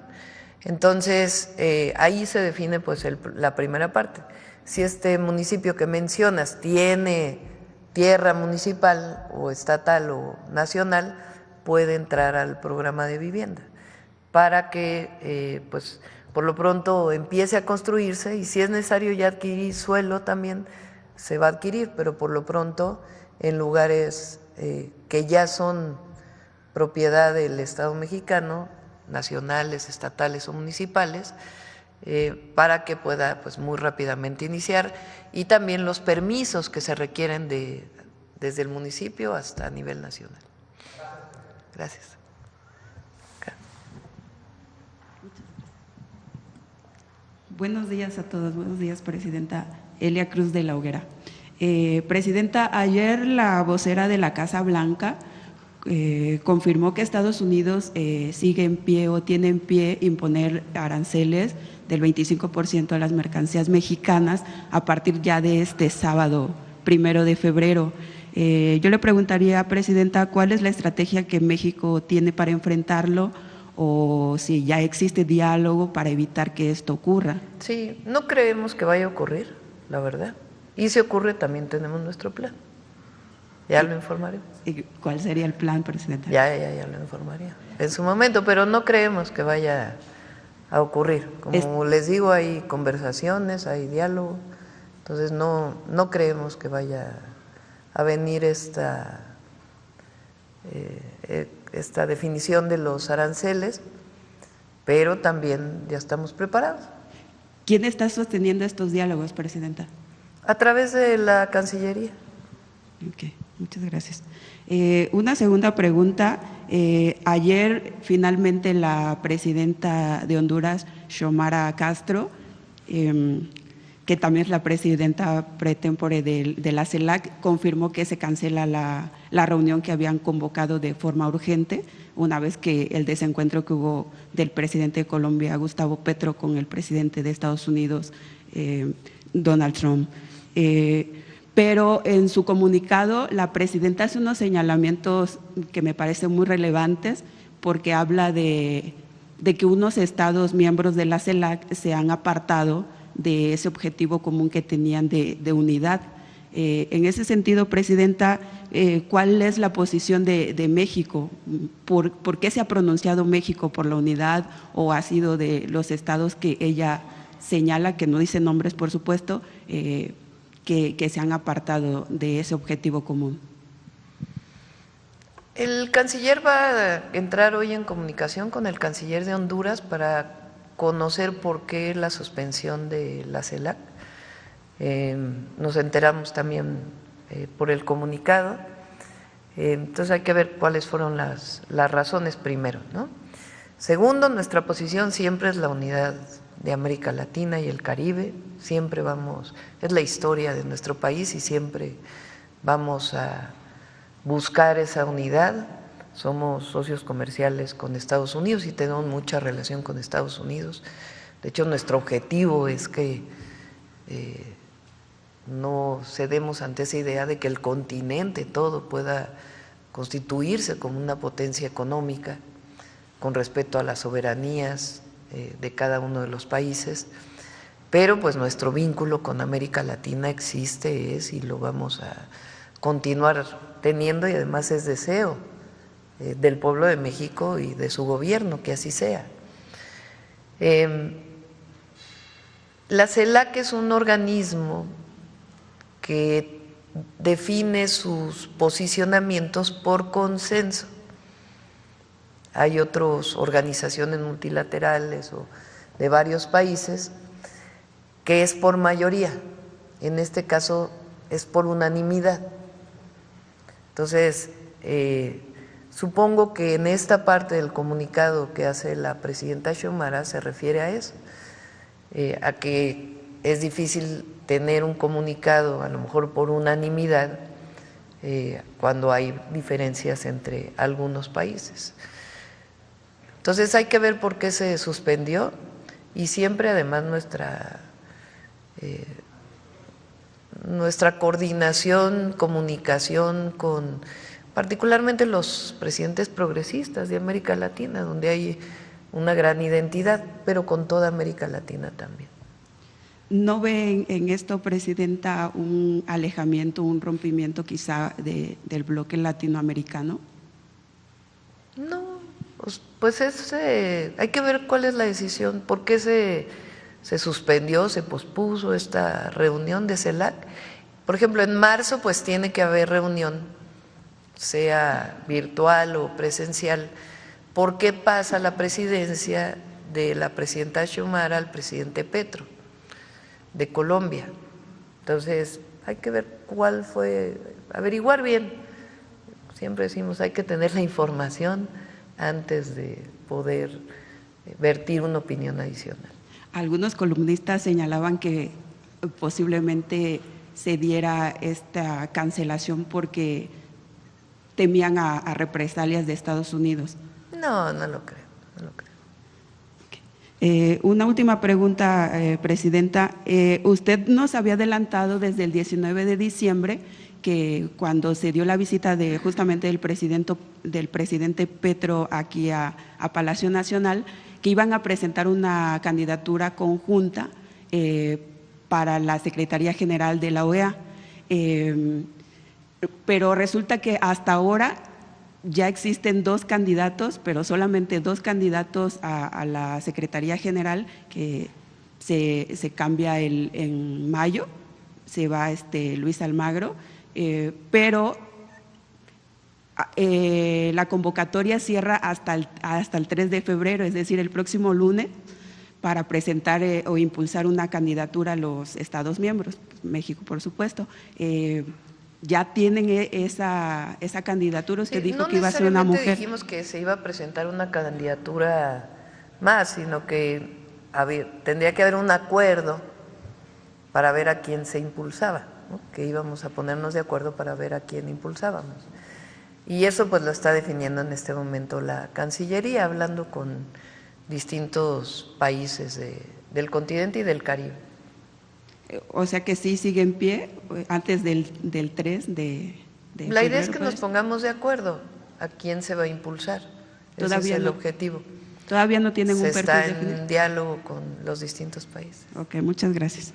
Entonces, ahí se define pues la primera parte. Si este municipio que mencionas tiene tierra municipal o estatal o nacional, puede entrar al programa de vivienda para que pues por lo pronto empiece a construirse, y si es necesario ya adquirir suelo también se va a adquirir, pero por lo pronto en lugares que ya son propiedad del Estado mexicano, nacionales, estatales o municipales, para que pueda pues muy rápidamente iniciar, y también los permisos que se requieren desde el municipio hasta a nivel nacional. Gracias. Buenos días a todos. Buenos días, Presidenta. Elia Cruz de la Hoguera. Presidenta, ayer la vocera de la Casa Blanca confirmó que Estados Unidos sigue en pie o tiene en pie imponer aranceles del 25% a las mercancías mexicanas a partir ya de este sábado 1 de febrero. Yo le preguntaría, Presidenta, ¿cuál es la estrategia que México tiene para enfrentarlo o si ya existe diálogo para evitar que esto ocurra? Sí, no creemos que vaya a ocurrir, la verdad. Y si ocurre, también tenemos nuestro plan. Ya lo informaremos. ¿Y cuál sería el plan, Presidenta? Ya lo informaría en su momento, pero no creemos que vaya a ocurrir. Como les digo, hay conversaciones, hay diálogo, entonces no creemos que vaya a venir esta definición de los aranceles, pero también ya estamos preparados. ¿Quién está sosteniendo estos diálogos, Presidenta? A través de la Cancillería. Ok, muchas gracias. Una segunda pregunta. Ayer finalmente la presidenta de Honduras, Xiomara Castro, que también es la presidenta pretempore de la CELAC, confirmó que se cancela la reunión que habían convocado de forma urgente, una vez que el desencuentro que hubo del presidente de Colombia, Gustavo Petro, con el presidente de Estados Unidos, Donald Trump. Pero en su comunicado la presidenta hace unos señalamientos que me parecen muy relevantes, porque habla de que unos estados miembros de la CELAC se han apartado de ese objetivo común que tenían de unidad. En ese sentido, Presidenta, ¿cuál es la posición de México? ¿Por qué se ha pronunciado México por la unidad o ha sido de los estados que ella señala, que no dice nombres por supuesto, que se han apartado de ese objetivo común? El canciller va a entrar hoy en comunicación con el canciller de Honduras para conocer por qué la suspensión de la CELAC. Nos enteramos también por el comunicado. Entonces hay que ver cuáles fueron las razones primero, ¿no? Segundo, nuestra posición siempre es la unidad de América Latina y el Caribe. Siempre vamos, es la historia de nuestro país y siempre vamos a buscar esa unidad. Somos socios comerciales con Estados Unidos y tenemos mucha relación con Estados Unidos. De hecho, nuestro objetivo es que no cedemos ante esa idea de que el continente todo pueda constituirse como una potencia económica con respeto a las soberanías de cada uno de los países, pero pues nuestro vínculo con América Latina existe, es y lo vamos a continuar teniendo, y además es deseo del pueblo de México y de su gobierno que así sea. La CELAC es un organismo que define sus posicionamientos por consenso. Hay otras organizaciones multilaterales o de varios países que es por mayoría, en este caso es por unanimidad. Entonces, supongo que en esta parte del comunicado que hace la presidenta Xiomara se refiere a eso, a que es difícil tener un comunicado a lo mejor por unanimidad cuando hay diferencias entre algunos países. Entonces hay que ver por qué se suspendió, y siempre además nuestra coordinación, comunicación con particularmente los presidentes progresistas de América Latina, donde hay una gran identidad, pero con toda América Latina también. ¿No ve en esto, Presidenta, un alejamiento, un rompimiento quizá del bloque latinoamericano? No, pues hay que ver cuál es la decisión, por qué se suspendió, se pospuso esta reunión de CELAC. Por ejemplo, en marzo pues tiene que haber reunión, sea virtual o presencial. ¿Por qué pasa la presidencia de la presidenta Xiomara al presidente Petro de Colombia? Entonces hay que ver cuál fue, averiguar bien. Siempre decimos hay que tener la información antes de poder vertir una opinión adicional. algunos columnistas señalaban que posiblemente se diera esta cancelación porque temían a represalias de Estados Unidos. No, no lo creo, no lo creo. Una última pregunta, Presidenta. Usted nos había adelantado desde el 19 de diciembre que cuando se dio la visita de justamente del presidente Petro aquí a Palacio Nacional, que iban a presentar una candidatura conjunta para la Secretaría General de la OEA. Pero resulta que hasta ahora ya existen 2 candidatos, pero solamente 2 candidatos a la Secretaría General, que se cambia en mayo, se va Luis Almagro, pero la convocatoria cierra hasta el 3 de febrero, es decir, el próximo lunes, para presentar o impulsar una candidatura a los Estados miembros, México por supuesto. ¿Ya tienen esa candidatura? Usted dijo que iba a ser una mujer. No dijimos que se iba a presentar una candidatura más, sino que tendría que haber un acuerdo para ver a quién se impulsaba, ¿no? Que íbamos a ponernos de acuerdo para ver a quién impulsábamos. Y eso pues lo está definiendo en este momento la Cancillería, hablando con distintos países del continente y del Caribe. O sea que sí sigue en pie antes del 3 de La idea es que febrero, nos pongamos de acuerdo a quién se va a impulsar. Ese es el objetivo. Todavía no tienen un perfil definido. Se definido. está en diálogo con los distintos países. Ok, muchas gracias.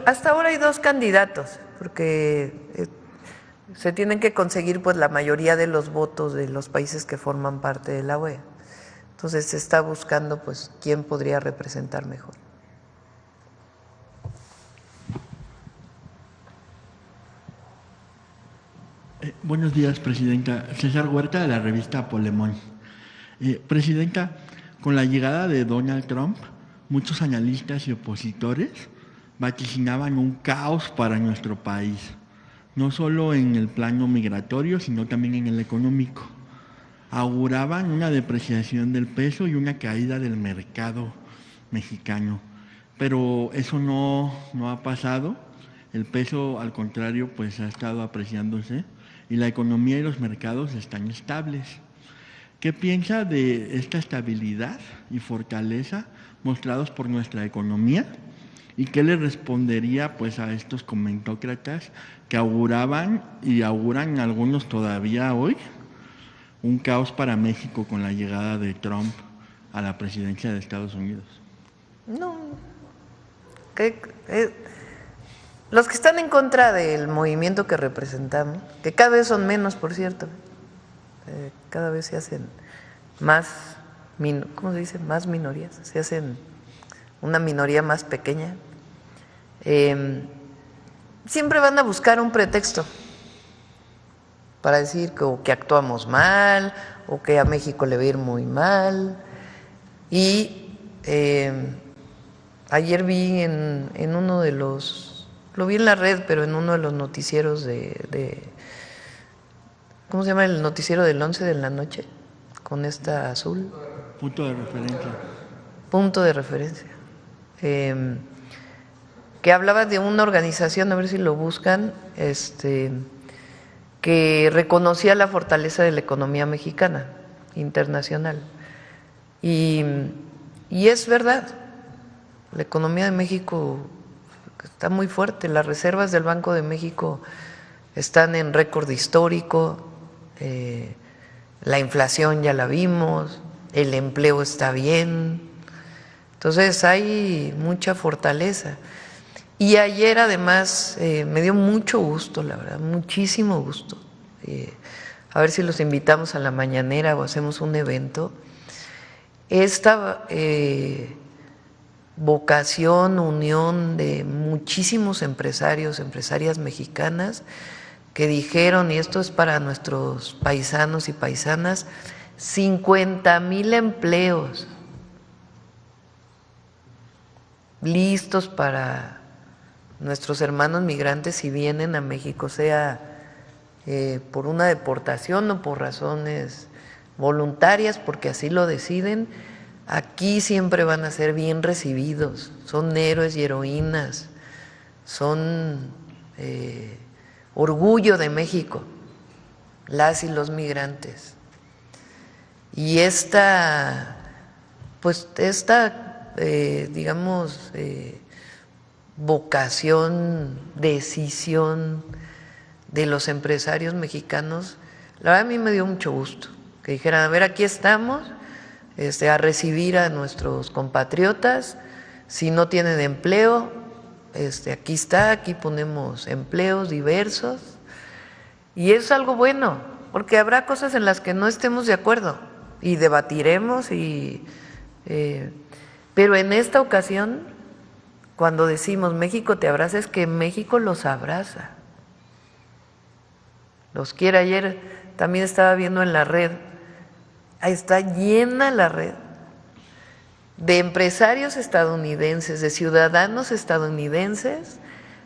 Hasta ahora hay 2 candidatos, porque se tienen que conseguir pues la mayoría de los votos de los países que forman parte de la OEA. Entonces se está buscando pues quién podría representar mejor. Buenos días, Presidenta. César Huerta, de la revista Polemón. Presidenta, con la llegada de Donald Trump, muchos analistas y opositores vaticinaban un caos para nuestro país, no solo en el plano migratorio, sino también en el económico. Auguraban una depreciación del peso y una caída del mercado mexicano, pero eso no ha pasado. El peso, al contrario, pues ha estado apreciándose y la economía y los mercados están estables. ¿Qué piensa de esta estabilidad y fortaleza mostrados por nuestra economía? ¿Y qué le respondería pues a estos comentócratas que auguraban y auguran algunos todavía hoy un caos para México con la llegada de Trump a la presidencia de Estados Unidos? No. Los que están en contra del movimiento que representamos, que cada vez son menos, por cierto, cada vez se hacen más, ¿cómo se dice? Más minorías, se hacen una minoría más pequeña, siempre van a buscar un pretexto para decir que actuamos mal o que a México le va a ir muy mal. Y ayer vi en uno de los, lo vi en la red, pero en uno de los noticieros de ¿cómo se llama el noticiero del 11 de la noche? Con esta azul. Punto de referencia. Punto de referencia. Que hablaba de una organización, a ver si lo buscan, que reconocía la fortaleza de la economía mexicana, internacional. Y es verdad, la economía de México está muy fuerte, las reservas del Banco de México están en récord histórico, la inflación ya la vimos, el empleo está bien, entonces hay mucha fortaleza. Y ayer además me dio mucho gusto, la verdad, muchísimo gusto. A ver si los invitamos a la mañanera o hacemos un evento. Esta vocación, unión de muchísimos empresarios, empresarias mexicanas que dijeron, y esto es para nuestros paisanos y paisanas, 50,000 empleos listos para nuestros hermanos migrantes si vienen a México, sea por una deportación o por razones voluntarias, porque así lo deciden, aquí siempre van a ser bien recibidos, son héroes y heroínas, son orgullo de México, las y los migrantes. Y digamos, vocación, decisión de los empresarios mexicanos, la verdad a mí me dio mucho gusto que dijeran, a ver, aquí estamos a recibir a nuestros compatriotas, si no tienen empleo, aquí está, aquí ponemos empleos diversos, y es algo bueno, porque habrá cosas en las que no estemos de acuerdo y debatiremos, pero en esta ocasión, cuando decimos México te abraza, es que México los abraza, los quiere. Ayer también estaba viendo en la red, está llena la red de empresarios estadounidenses, de ciudadanos estadounidenses,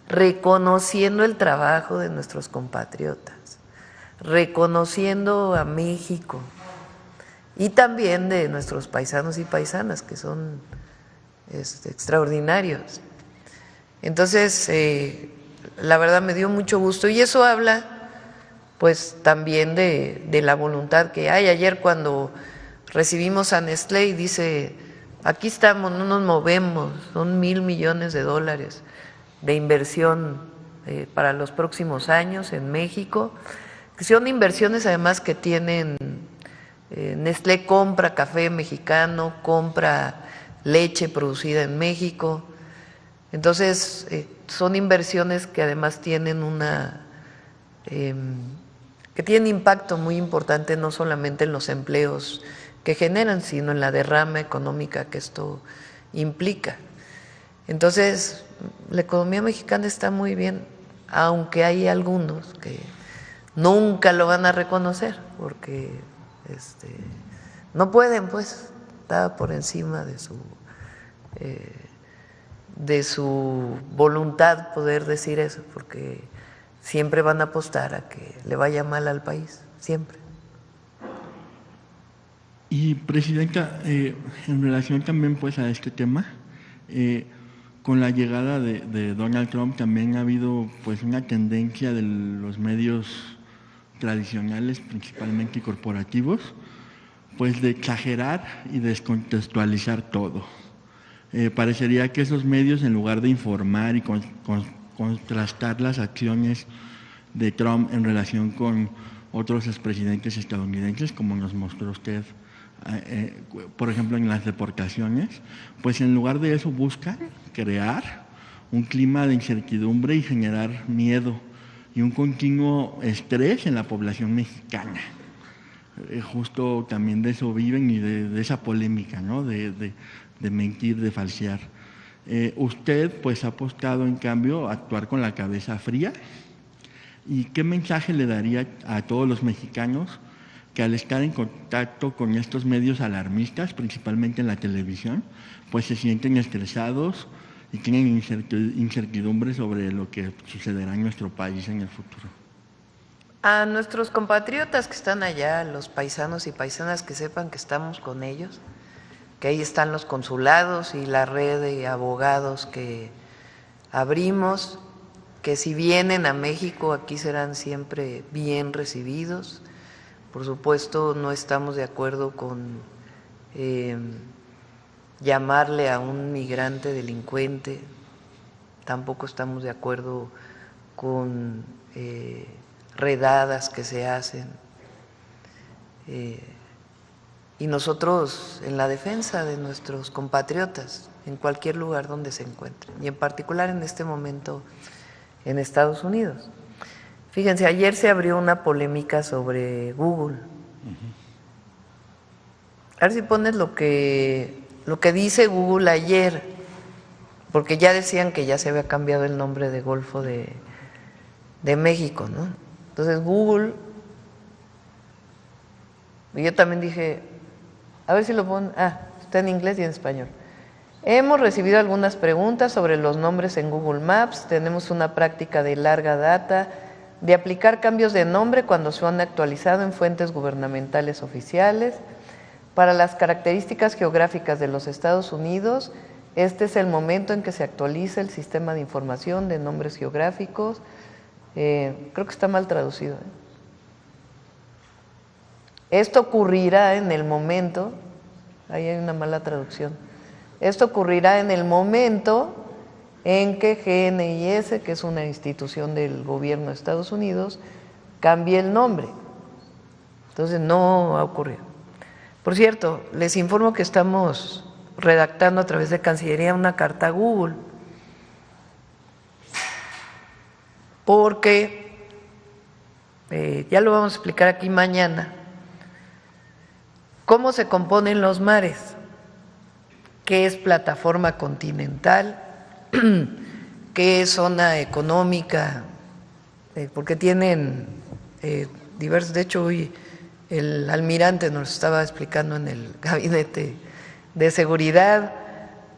reconociendo el trabajo de nuestros compatriotas, reconociendo a México, y también de nuestros paisanos y paisanas, que son extraordinarios. Entonces, la verdad me dio mucho gusto, y eso habla pues también de la voluntad que hay. Ayer cuando recibimos a Nestlé y dice, aquí estamos, no nos movemos, son $1,000 millones de inversión para los próximos años en México, que son inversiones además que tienen, Nestlé compra café mexicano, compra leche producida en México, entonces son inversiones que además tienen que tienen impacto muy importante no solamente en los empleos que generan, sino en la derrama económica que esto implica. Entonces, la economía mexicana está muy bien, aunque hay algunos que nunca lo van a reconocer, porque no pueden, pues, está por encima de su voluntad poder decir eso, porque siempre van a apostar a que le vaya mal al país, siempre. Y Presidenta, en relación también pues a este tema, con la llegada de Donald Trump también ha habido pues una tendencia de los medios tradicionales, principalmente corporativos, pues de exagerar y descontextualizar todo. Parecería que esos medios, en lugar de informar y contrastar las acciones de Trump en relación con otros expresidentes estadounidenses, como nos mostró usted, por ejemplo, en las deportaciones, pues en lugar de eso buscan crear un clima de incertidumbre y generar miedo y un continuo estrés en la población mexicana. Justo también de eso viven y de esa polémica, ¿no? de mentir, de falsear. Usted pues ha apostado en cambio a actuar con la cabeza fría. ¿Y qué mensaje le daría a todos los mexicanos que al estar en contacto con estos medios alarmistas, principalmente en la televisión, pues se sienten estresados y tienen incertidumbre sobre lo que sucederá en nuestro país en el futuro? A nuestros compatriotas que están allá, los paisanos y paisanas, que sepan que estamos con ellos, que ahí están los consulados y la red de abogados que abrimos, que si vienen a México aquí serán siempre bien recibidos. Por supuesto, no estamos de acuerdo con llamarle a un migrante delincuente, tampoco estamos de acuerdo con redadas que se hacen. Y nosotros en la defensa de nuestros compatriotas, en cualquier lugar donde se encuentren, y en particular en este momento en Estados Unidos. Fíjense, ayer se abrió una polémica sobre Google. A ver si pones lo que dice Google ayer, porque ya decían que ya se había cambiado el nombre de Golfo de México, ¿no? Entonces Google, y yo también dije, a ver si lo ponen, está en inglés y en español. Hemos recibido algunas preguntas sobre los nombres en Google Maps. Tenemos una práctica de larga data de aplicar cambios de nombre cuando se han actualizado en fuentes gubernamentales oficiales. para las características geográficas de los Estados Unidos, este es el momento en que se actualiza el sistema de información de nombres geográficos. Creo que está mal traducido. Esto ocurrirá en el momento, ahí hay una mala traducción, esto ocurrirá en el momento en que GNIS, que es una institución del gobierno de Estados Unidos, cambie el nombre. Entonces no ha ocurrido. Por cierto, les informo que estamos redactando a través de Cancillería una carta a Google, porque ya lo vamos a explicar aquí mañana, cómo se componen los mares, qué es plataforma continental, qué es zona económica, porque tienen diversos, de hecho hoy el almirante nos estaba explicando en el gabinete de seguridad,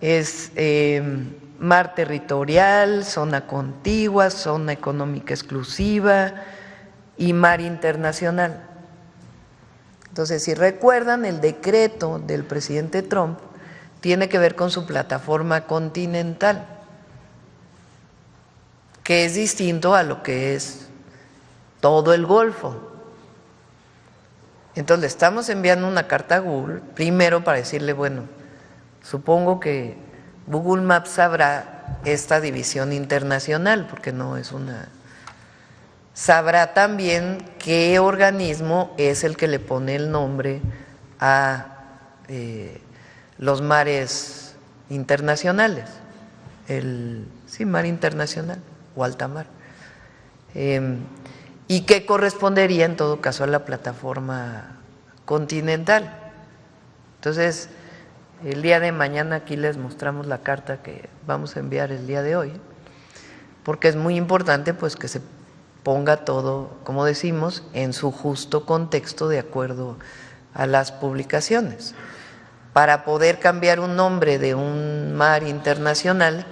es mar territorial, zona contigua, zona económica exclusiva y mar internacional. Entonces, si recuerdan, el decreto del presidente Trump tiene que ver con su plataforma continental, que es distinto a lo que es todo el Golfo. Entonces le estamos enviando una carta a Google, primero para decirle, bueno, supongo que Google Maps sabrá esta división internacional, porque no es una… Sabrá también qué organismo es el que le pone el nombre a los mares internacionales, sí, mar internacional o alta mar. Y que correspondería en todo caso a la plataforma continental. Entonces, el día de mañana aquí les mostramos la carta que vamos a enviar el día de hoy, porque es muy importante pues que se ponga todo, como decimos, en su justo contexto de acuerdo a las publicaciones. Para poder cambiar un nombre de un mar internacional,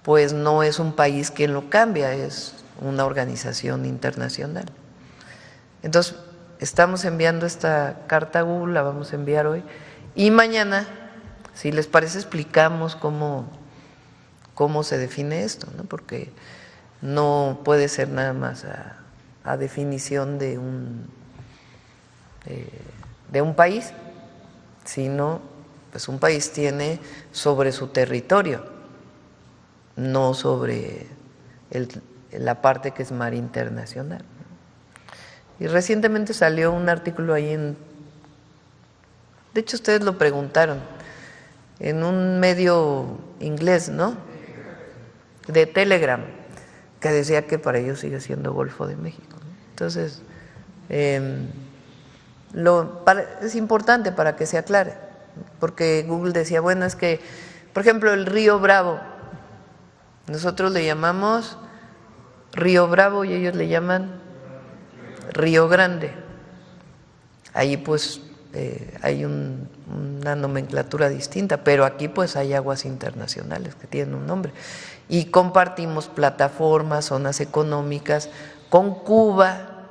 pues no es un país quien lo cambia, es una organización internacional. Entonces, estamos enviando esta carta a Google, la vamos a enviar hoy, y mañana, si les parece, explicamos cómo se define esto, ¿no? Porque no puede ser nada más a definición de un país, sino pues un país tiene sobre su territorio, no sobre la parte que es mar internacional. Y recientemente salió un artículo ahí de hecho ustedes lo preguntaron, en un medio inglés, ¿no? De Telegram, que decía que para ellos sigue siendo Golfo de México, ¿no? Entonces, es importante para que se aclare, porque Google decía, bueno, es que, por ejemplo, el río Bravo, nosotros le llamamos Río Bravo y ellos le llaman Río Grande. Ahí pues hay una nomenclatura distinta, pero aquí pues hay aguas internacionales que tienen un nombre. Y compartimos plataformas, zonas económicas con Cuba,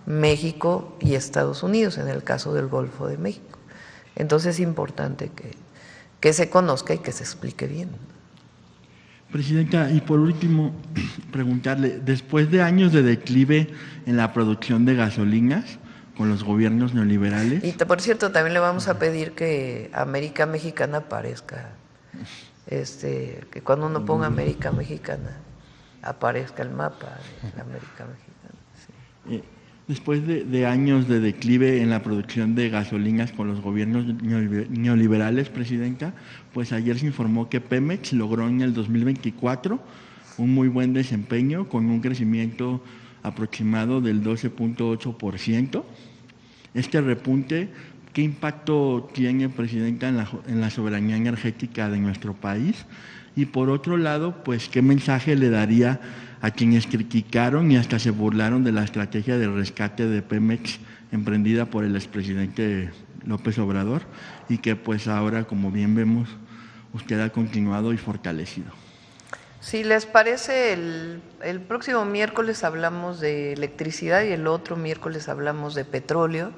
México y Estados Unidos, en el caso del Golfo de México. Entonces es importante que se conozca y que se explique bien. Presidenta, y por último, preguntarle, después de años de declive en la producción de gasolinas con los gobiernos neoliberales… Y por cierto, también le vamos a pedir que América Mexicana aparezca, que cuando uno ponga América Mexicana aparezca el mapa de la América Mexicana. Sí. Después de años de declive en la producción de gasolinas con los gobiernos neoliberales, Presidenta, pues ayer se informó que Pemex logró en el 2024 un muy buen desempeño con un crecimiento aproximado del 12.8%. Este repunte, ¿qué impacto tiene, Presidenta, en la soberanía energética de nuestro país? Y por otro lado, pues, ¿qué mensaje le daría a quienes criticaron y hasta se burlaron de la estrategia de rescate de Pemex emprendida por el expresidente López Obrador y que pues ahora, como bien vemos, usted ha continuado y fortalecido? Si les parece, el próximo miércoles hablamos de electricidad y el otro miércoles hablamos de petróleo,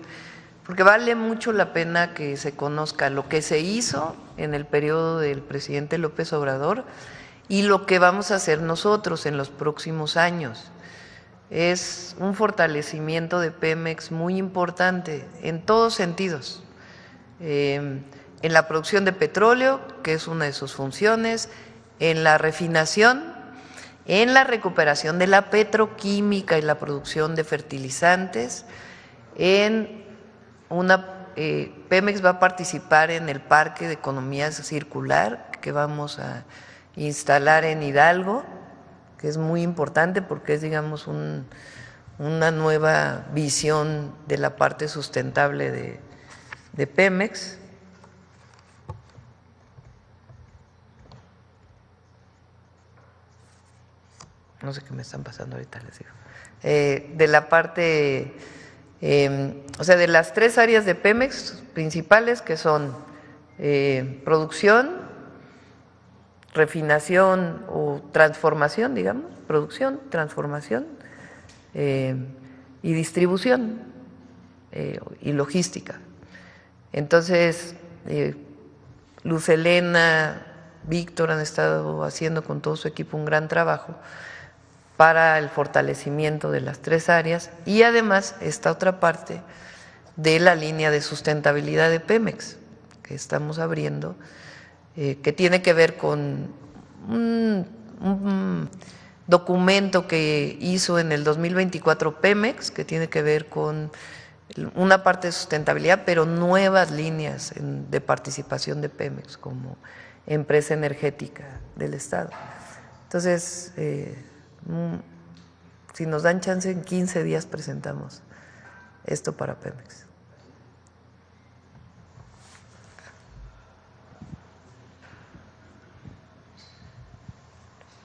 porque vale mucho la pena que se conozca lo que se hizo en el periodo del presidente López Obrador y lo que vamos a hacer nosotros en los próximos años. Es un fortalecimiento de Pemex muy importante en todos sentidos, en la producción de petróleo, que es una de sus funciones, en la refinación, en la recuperación de la petroquímica y la producción de fertilizantes, Pemex va a participar en el Parque de Economía Circular que vamos a instalar en Hidalgo, que es muy importante porque es, digamos, una nueva visión de la parte sustentable de Pemex. No sé qué me están pasando ahorita, les digo. De la parte, o sea, de las 3 áreas de Pemex principales, que son producción, refinación o transformación, digamos, producción, transformación y distribución y logística. Entonces, Luz Helena, Víctor han estado haciendo con todo su equipo un gran trabajo para el fortalecimiento de las 3 áreas y además esta otra parte de la línea de sustentabilidad de Pemex que estamos abriendo, que tiene que ver con un documento que hizo en el 2024 Pemex, que tiene que ver con una parte de sustentabilidad, pero nuevas líneas de participación de Pemex como empresa energética del Estado. Entonces, si nos dan chance, en 15 días presentamos esto para Pemex.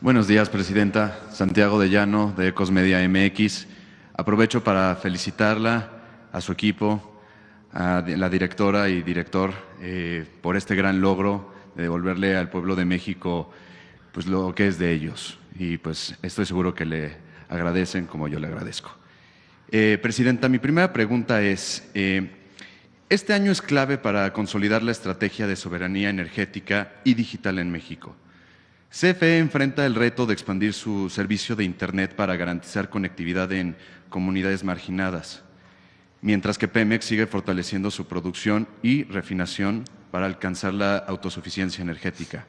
Buenos días, Presidenta. Santiago de Llano, de Ecos Media MX. Aprovecho para felicitarla, a su equipo, a la directora y director por este gran logro de devolverle al pueblo de México pues lo que es de ellos. Y pues estoy seguro que le agradecen como yo le agradezco. Presidenta, mi primera pregunta es, este año es clave para consolidar la estrategia de soberanía energética y digital en México. CFE enfrenta el reto de expandir su servicio de Internet para garantizar conectividad en comunidades marginadas, mientras que Pemex sigue fortaleciendo su producción y refinación para alcanzar la autosuficiencia energética.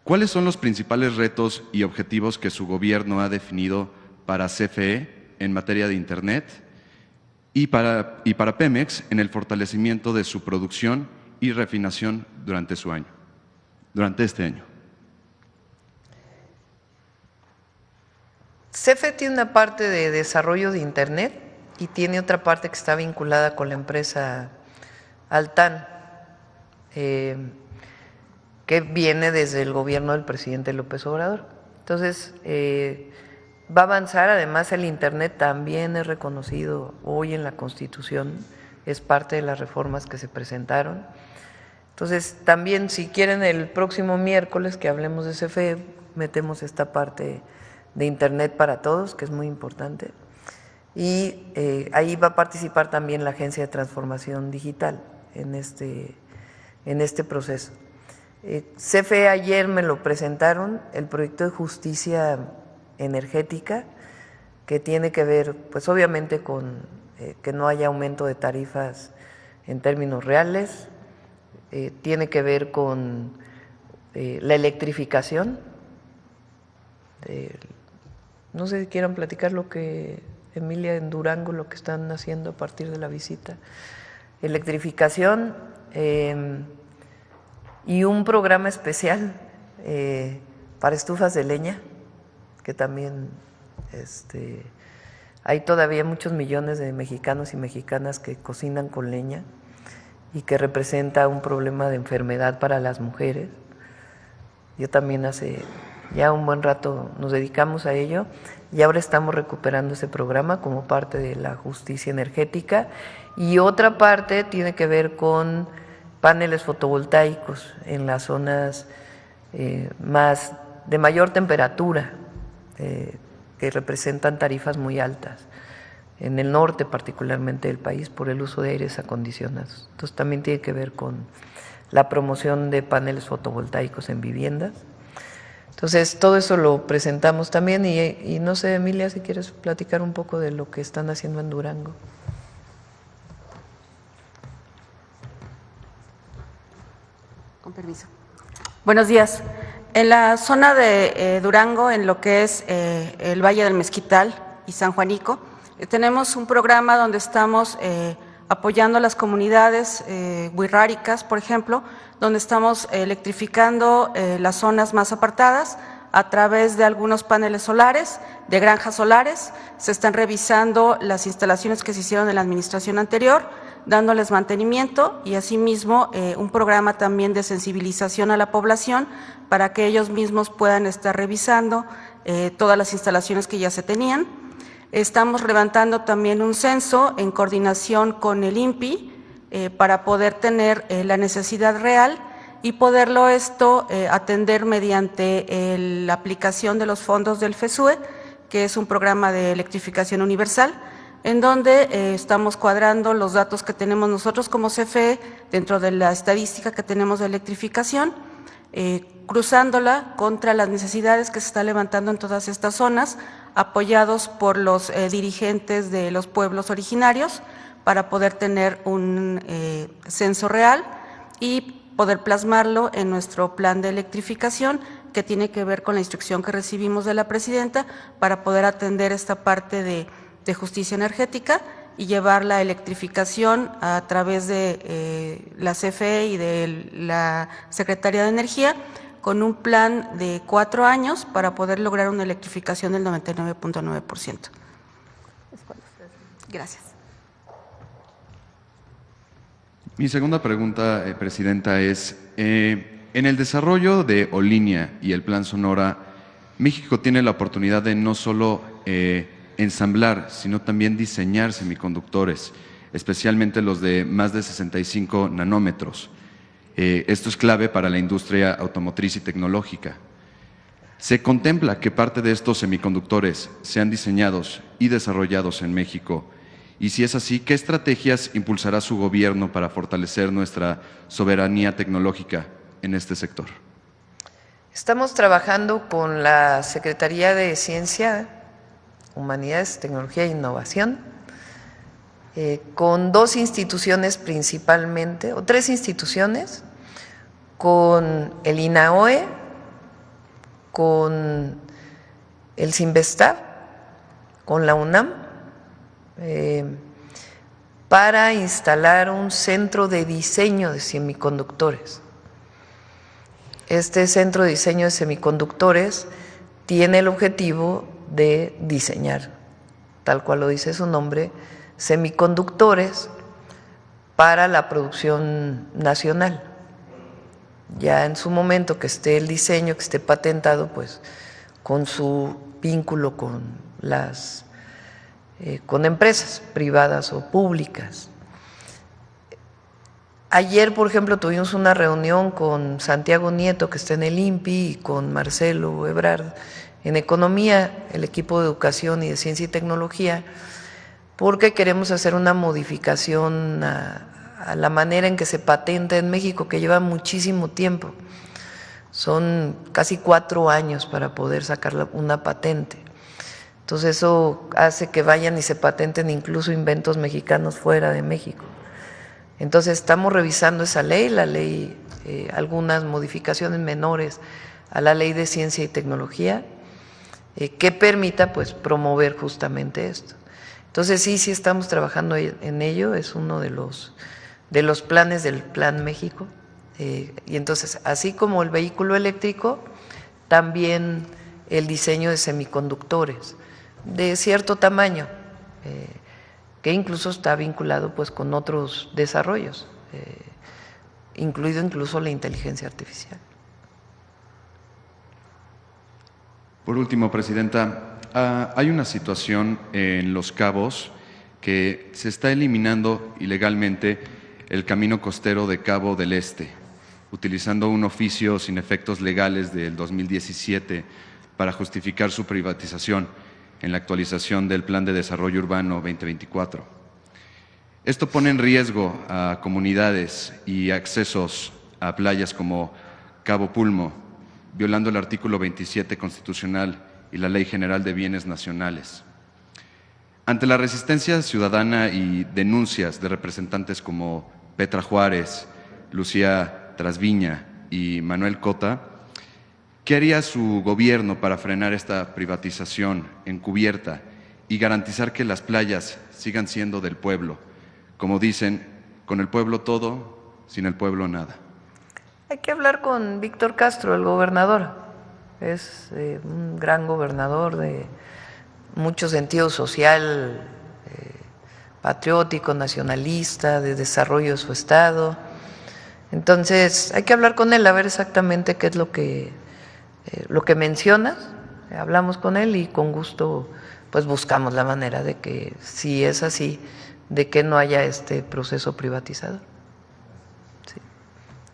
¿Cuáles son los principales retos y objetivos que su gobierno ha definido para CFE en materia de Internet y para Pemex en el fortalecimiento de su producción y refinación durante este año? CFE tiene una parte de desarrollo de Internet y tiene otra parte que está vinculada con la empresa Altán, que viene desde el gobierno del presidente López Obrador. Entonces, va a avanzar. Además, el Internet también es reconocido hoy en la Constitución, es parte de las reformas que se presentaron. Entonces, también, si quieren, el próximo miércoles que hablemos de CFE, metemos esta parte de Internet para todos, que es muy importante. Y ahí va a participar también la Agencia de Transformación Digital en este proceso. CFE ayer me lo presentaron, el proyecto de justicia energética, que tiene que ver, pues obviamente, con que no haya aumento de tarifas en términos reales, tiene que ver con la electrificación. No sé si quieran platicar lo que Emilia en Durango, lo que están haciendo a partir de la visita. Electrificación y un programa especial para estufas de leña, que también hay todavía muchos millones de mexicanos y mexicanas que cocinan con leña y que representa un problema de enfermedad para las mujeres. Yo también hace ya un buen rato nos dedicamos a ello y ahora estamos recuperando ese programa como parte de la justicia energética, y otra parte tiene que ver con paneles fotovoltaicos en las zonas más de mayor temperatura, que representan tarifas muy altas. en el norte particularmente del país, por el uso de aires acondicionados. Entonces también tiene que ver con la promoción de paneles fotovoltaicos en viviendas. Entonces todo eso lo presentamos también y no sé, Emilia, si quieres platicar un poco de lo que están haciendo en Durango. Con permiso. Buenos días. En la zona de Durango, en lo que es el Valle del Mezquital y San Juanico, tenemos un programa donde estamos apoyando a las comunidades huirráricas, por ejemplo, donde estamos electrificando las zonas más apartadas a través de algunos paneles solares, de granjas solares. Se están revisando las instalaciones que se hicieron en la administración anterior, dándoles mantenimiento y asimismo un programa también de sensibilización a la población para que ellos mismos puedan estar revisando todas las instalaciones que ya se tenían. Estamos levantando también un censo en coordinación con el INPI para poder tener la necesidad real y poderlo atender mediante la aplicación de los fondos del FESUE, que es un programa de electrificación universal, en donde estamos cuadrando los datos que tenemos nosotros como CFE dentro de la estadística que tenemos de electrificación, cruzándola contra las necesidades que se están levantando en todas estas zonas, apoyados por los dirigentes de los pueblos originarios para poder tener un censo real y poder plasmarlo en nuestro plan de electrificación, que tiene que ver con la instrucción que recibimos de la presidenta para poder atender esta parte de justicia energética y llevar la electrificación a través de la CFE y de la Secretaría de Energía con un plan de 4 años para poder lograr una electrificación del 99.9%. Gracias. Mi segunda pregunta, Presidenta, es, en el desarrollo de Olinea y el Plan Sonora, México tiene la oportunidad de no solo ensamblar, sino también diseñar semiconductores, especialmente los de más de 65 nanómetros. Esto es clave para la industria automotriz y tecnológica. ¿Se contempla que parte de estos semiconductores sean diseñados y desarrollados en México? Y si es así, ¿qué estrategias impulsará su gobierno para fortalecer nuestra soberanía tecnológica en este sector? Estamos trabajando con la Secretaría de Ciencia, Humanidades, Tecnología e Innovación, con 2 instituciones principalmente, o 3 instituciones, con el INAOE, con el CINVESTAB, con la UNAM, para instalar un centro de diseño de semiconductores. Este centro de diseño de semiconductores tiene el objetivo de diseñar, tal cual lo dice su nombre, semiconductores para la producción nacional. Ya en su momento que esté el diseño, que esté patentado, pues con su vínculo con con empresas privadas o públicas. Ayer, por ejemplo, tuvimos una reunión con Santiago Nieto, que está en el INPI, y con Marcelo Ebrard en Economía, el equipo de Educación y de Ciencia y Tecnología, porque queremos hacer una modificación a la manera en que se patenta en México, que lleva muchísimo tiempo. Son casi 4 años para poder sacar una patente. Entonces eso hace que vayan y se patenten incluso inventos mexicanos fuera de México. Entonces estamos revisando esa ley, la ley, algunas modificaciones menores a la Ley de Ciencia y Tecnología, que permita pues promover justamente esto. Entonces sí estamos trabajando en ello, es uno de los planes del Plan México. Y entonces, así como el vehículo eléctrico, también el diseño de semiconductores de cierto tamaño, que incluso está vinculado pues con otros desarrollos, incluido incluso la inteligencia artificial. Por último, Presidenta, hay una situación en Los Cabos que se está eliminando ilegalmente el camino costero de Cabo del Este, utilizando un oficio sin efectos legales del 2017 para justificar su privatización. en la actualización del Plan de Desarrollo Urbano 2024. Esto pone en riesgo a comunidades y accesos a playas como Cabo Pulmo, violando el artículo 27 constitucional y la Ley General de Bienes Nacionales. Ante la resistencia ciudadana y denuncias de representantes como Petra Juárez, Lucía Trasviña y Manuel Cota, ¿qué haría su gobierno para frenar esta privatización encubierta y garantizar que las playas sigan siendo del pueblo? Como dicen, con el pueblo todo, sin el pueblo nada. Hay que hablar con Víctor Castro, el gobernador. Es un gran gobernador de mucho sentido social, patriótico, nacionalista, de desarrollo de su estado. Entonces, hay que hablar con él a ver exactamente qué es lo que mencionas. Hablamos con él y con gusto pues buscamos la manera de que, si es así, de que no haya este proceso privatizador.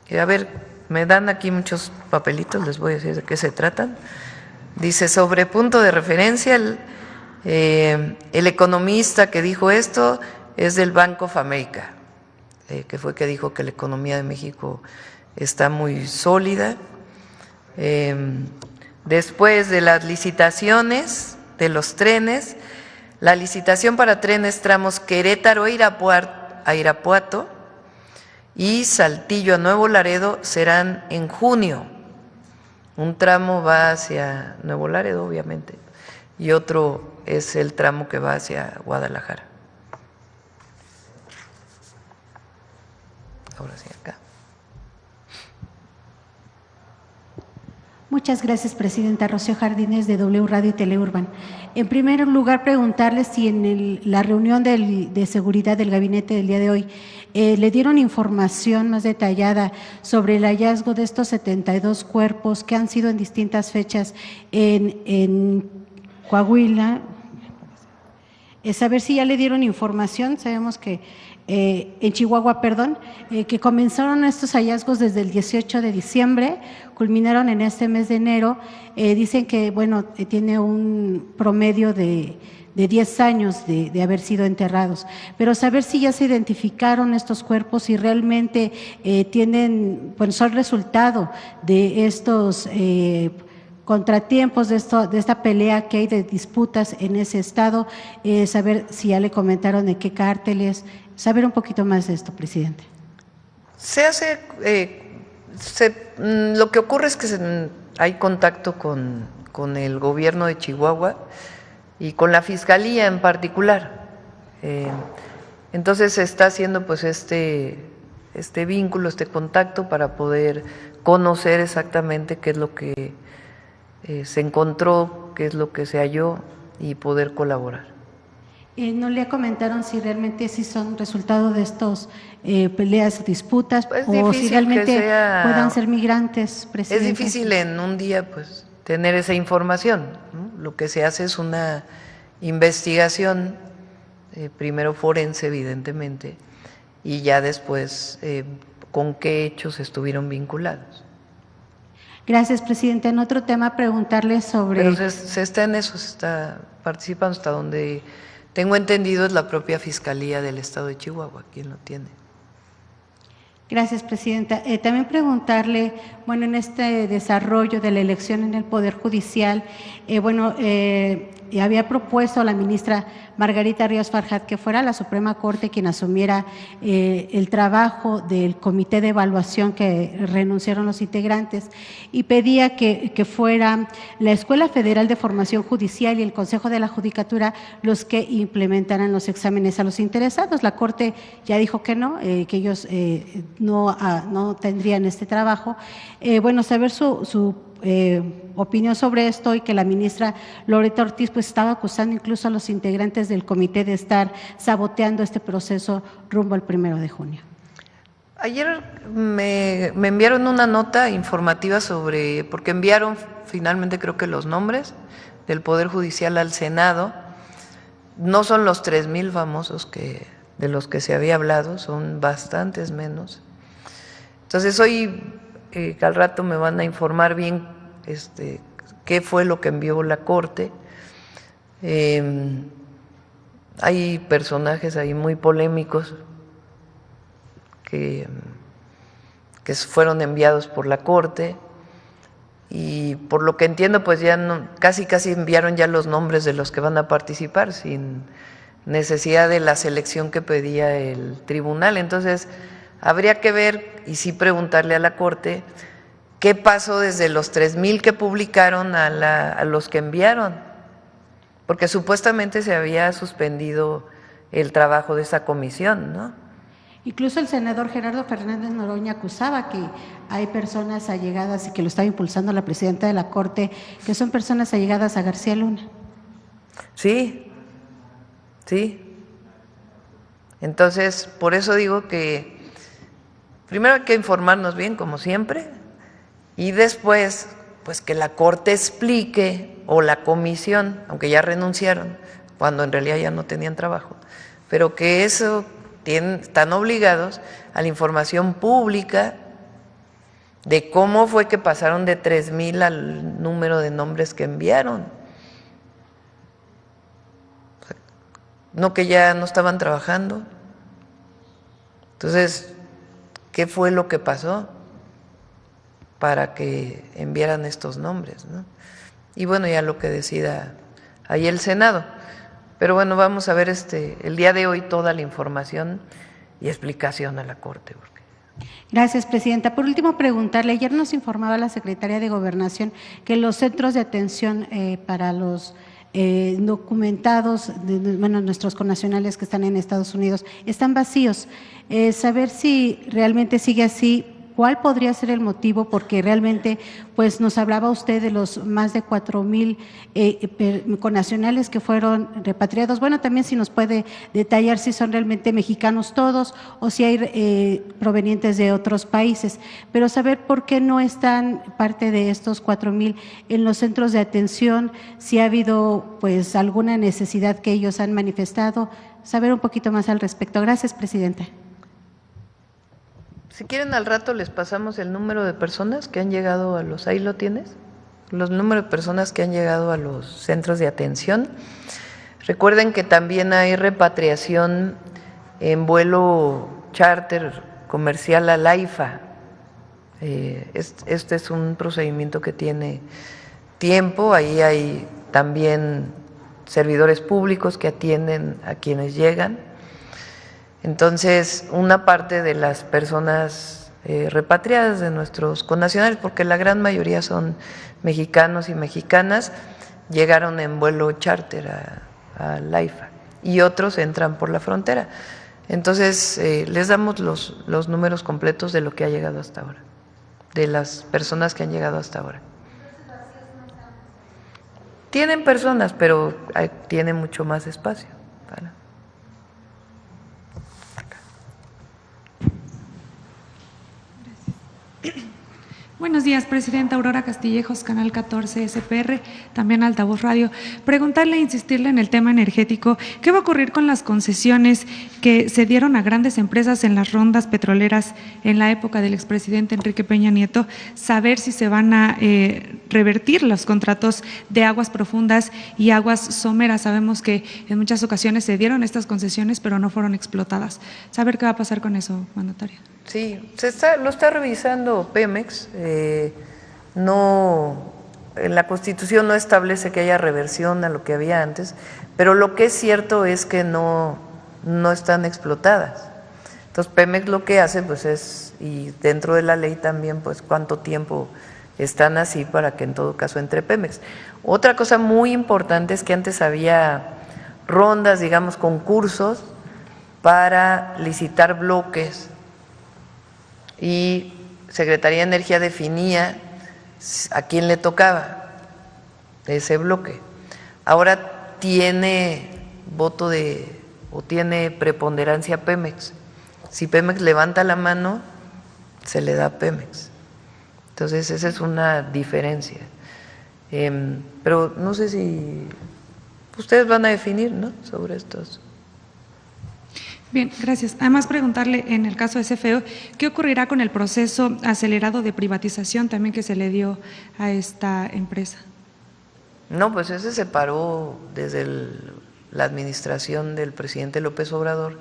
Sí. A ver, me dan aquí muchos papelitos, les voy a decir de qué se tratan. Dice, sobre punto de referencia, el economista que dijo esto es del Bank of America, que fue que dijo que la economía de México está muy sólida. Después de las licitaciones de los trenes, la licitación para trenes tramos Querétaro a Irapuato y Saltillo a Nuevo Laredo serán en junio. Un tramo va hacia Nuevo Laredo, obviamente, y otro es el tramo que va hacia Guadalajara. Ahora sí, acá. Muchas gracias, presidenta. Rocío Jardines, de W Radio y Teleurban. En primer lugar, preguntarle si en la reunión de seguridad del gabinete del día de hoy le dieron información más detallada sobre el hallazgo de estos 72 cuerpos que han sido en distintas fechas en Coahuila. Saber si ya le dieron información. Sabemos que en Chihuahua, que comenzaron estos hallazgos desde el 18 de diciembre, culminaron en este mes de enero. Dicen que, bueno, tiene un promedio de 10 años de haber sido enterrados, pero saber si ya se identificaron estos cuerpos y realmente son resultado de estos contratiempos, de esta pelea que hay de disputas en ese estado, saber si ya le comentaron de qué cárteles, saber un poquito más de esto, presidente. Se hace, lo que ocurre es que hay contacto con el gobierno de Chihuahua y con la fiscalía en particular. Entonces se está haciendo pues este vínculo, este contacto para poder conocer exactamente qué es lo que se encontró, qué es lo que se halló y poder colaborar. ¿No le comentaron si realmente sí son resultado de estos peleas, disputas, pues o si realmente puedan ser migrantes, presidente? Es difícil en un día pues tener esa información, ¿no? Lo que se hace es una investigación, primero forense evidentemente, y ya después con qué hechos estuvieron vinculados. Gracias, presidente. En otro tema, preguntarle sobre… Pero se está en eso, se está participando hasta donde tengo entendido es la propia Fiscalía del Estado de Chihuahua quien lo tiene. Gracias, presidenta. También preguntarle, bueno, en este desarrollo de la elección en el Poder Judicial, había propuesto a la ministra Margarita Ríos Farjat que fuera la Suprema Corte quien asumiera el trabajo del comité de evaluación que renunciaron los integrantes, y pedía que fuera la Escuela Federal de Formación Judicial y el Consejo de la Judicatura los que implementaran los exámenes a los interesados. La Corte ya dijo que no, que ellos no tendrían este trabajo. Saber su opinión sobre esto, y que la ministra Loretta Ortiz pues estaba acusando incluso a los integrantes del comité de estar saboteando este proceso rumbo al 1 de junio. Ayer me enviaron una nota informativa porque enviaron finalmente creo que los nombres del Poder Judicial al Senado. No son los 3,000 famosos de los que se había hablado, son bastantes menos. Entonces hoy al rato me van a informar bien qué fue lo que envió la Corte. Hay personajes ahí muy polémicos que fueron enviados por la Corte y por lo que entiendo pues ya no, casi enviaron ya los nombres de los que van a participar sin necesidad de la selección que pedía el tribunal. Entonces habría que ver y sí preguntarle a la Corte qué pasó desde los 3,000 que publicaron a los que enviaron, porque supuestamente se había suspendido el trabajo de esa comisión, ¿no? Incluso el senador Gerardo Fernández Noroña acusaba que hay personas allegadas y que lo estaba impulsando la presidenta de la Corte, que son personas allegadas a García Luna. Sí. Entonces, por eso digo que primero hay que informarnos bien, como siempre, y después, pues que la Corte explique, o la comisión, aunque ya renunciaron, cuando en realidad ya no tenían trabajo, pero que eso están obligados a la información pública de cómo fue que pasaron de 3,000 al número de nombres que enviaron. No que ya no estaban trabajando. Entonces, ¿qué fue lo que pasó para que enviaran estos nombres, ¿no? Y bueno, ya lo que decida ahí el Senado. Pero bueno, vamos a ver el día de hoy toda la información y explicación a la Corte. Gracias, presidenta. Por último, preguntarle, ayer nos informaba la secretaria de Gobernación que los centros de atención para los documentados, nuestros connacionales que están en Estados Unidos, están vacíos. Saber si realmente sigue así. ¿Cuál podría ser el motivo? Porque realmente, pues nos hablaba usted de los más de 4,000 connacionales que fueron repatriados. Bueno, también si nos puede detallar si son realmente mexicanos todos o si hay provenientes de otros países. Pero saber por qué no están parte de estos 4,000 en los centros de atención, si ha habido pues alguna necesidad que ellos han manifestado, saber un poquito más al respecto. Gracias, presidenta. Si quieren al rato les pasamos el número de personas que han llegado a los, ahí lo tienes, los números de personas que han llegado a los centros de atención. Recuerden que también hay repatriación en vuelo charter comercial a AIFA. Este es un procedimiento que tiene tiempo, ahí hay también servidores públicos que atienden a quienes llegan. Entonces, una parte de las personas repatriadas de nuestros connacionales, porque la gran mayoría son mexicanos y mexicanas, llegaron en vuelo charter a AIFA y otros entran por la frontera. Entonces, les damos los números completos de lo que ha llegado hasta ahora, de las personas que han llegado hasta ahora. Tienen personas, pero tiene mucho más espacio. Buenos días, presidenta. Aurora Castillejos, Canal 14 SPR, también Altavoz Radio. Preguntarle e insistirle en el tema energético. ¿Qué va a ocurrir con las concesiones que se dieron a grandes empresas en las rondas petroleras en la época del expresidente Enrique Peña Nieto? Saber si se van a revertir los contratos de aguas profundas y aguas someras. Sabemos que en muchas ocasiones se dieron estas concesiones, pero no fueron explotadas. Saber qué va a pasar con eso, mandataria. Sí, lo está revisando Pemex. No, en la Constitución no establece que haya reversión a lo que había antes, pero lo que es cierto es que no están explotadas. Entonces Pemex lo que hace pues es, y dentro de la ley también, pues cuánto tiempo están así para que en todo caso entre Pemex. Otra cosa muy importante es que antes había rondas, digamos, concursos para licitar bloques y Secretaría de Energía definía a quién le tocaba ese bloque. Ahora tiene voto o tiene preponderancia Pemex. Si Pemex levanta la mano, se le da a Pemex. Entonces esa es una diferencia. Pero no sé si ustedes van a definir, ¿no?, sobre estos. Bien, gracias. Además, preguntarle en el caso de CFE, ¿qué ocurrirá con el proceso acelerado de privatización también que se le dio a esta empresa? No, pues ese se paró desde la administración del presidente López Obrador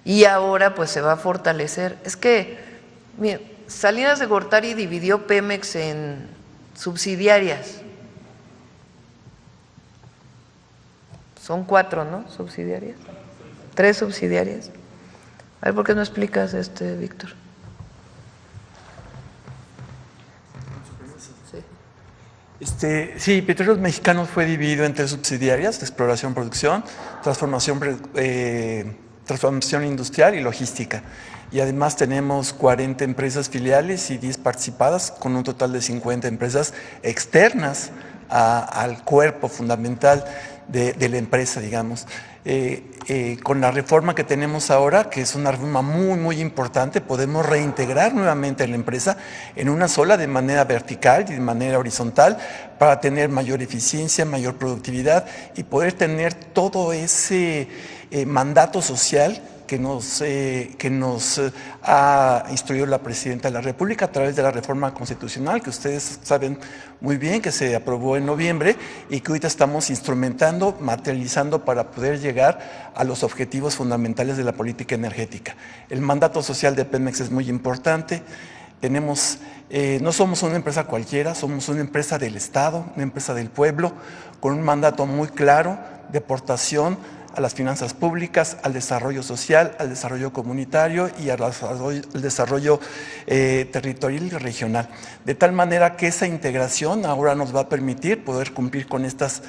y ahora pues se va a fortalecer. Es que, mire, Salinas de Gortari dividió Pemex en subsidiarias. Son 4, ¿no? Subsidiarias. 3 subsidiarias. A ver, ¿por qué no explicas, Víctor? Sí, Petróleos Mexicanos fue dividido en 3 subsidiarias: exploración, producción, transformación industrial y logística. Y además tenemos 40 empresas filiales y 10 participadas, con un total de 50 empresas externas al cuerpo fundamental de la empresa, digamos. Con la reforma que tenemos ahora, que es una reforma muy, muy importante, podemos reintegrar nuevamente a la empresa en una sola, de manera vertical y de manera horizontal, para tener mayor eficiencia, mayor productividad y poder tener todo ese mandato social que nos ha instruido la Presidenta de la República a través de la reforma constitucional, que ustedes saben muy bien que se aprobó en noviembre y que ahorita estamos instrumentando, materializando para poder llegar a los objetivos fundamentales de la política energética. El mandato social de Pemex es muy importante. No somos una empresa cualquiera, somos una empresa del Estado, una empresa del pueblo, con un mandato muy claro de aportación a las finanzas públicas, al desarrollo social, al desarrollo comunitario y al desarrollo territorial y regional. De tal manera que esa integración ahora nos va a permitir poder cumplir con estas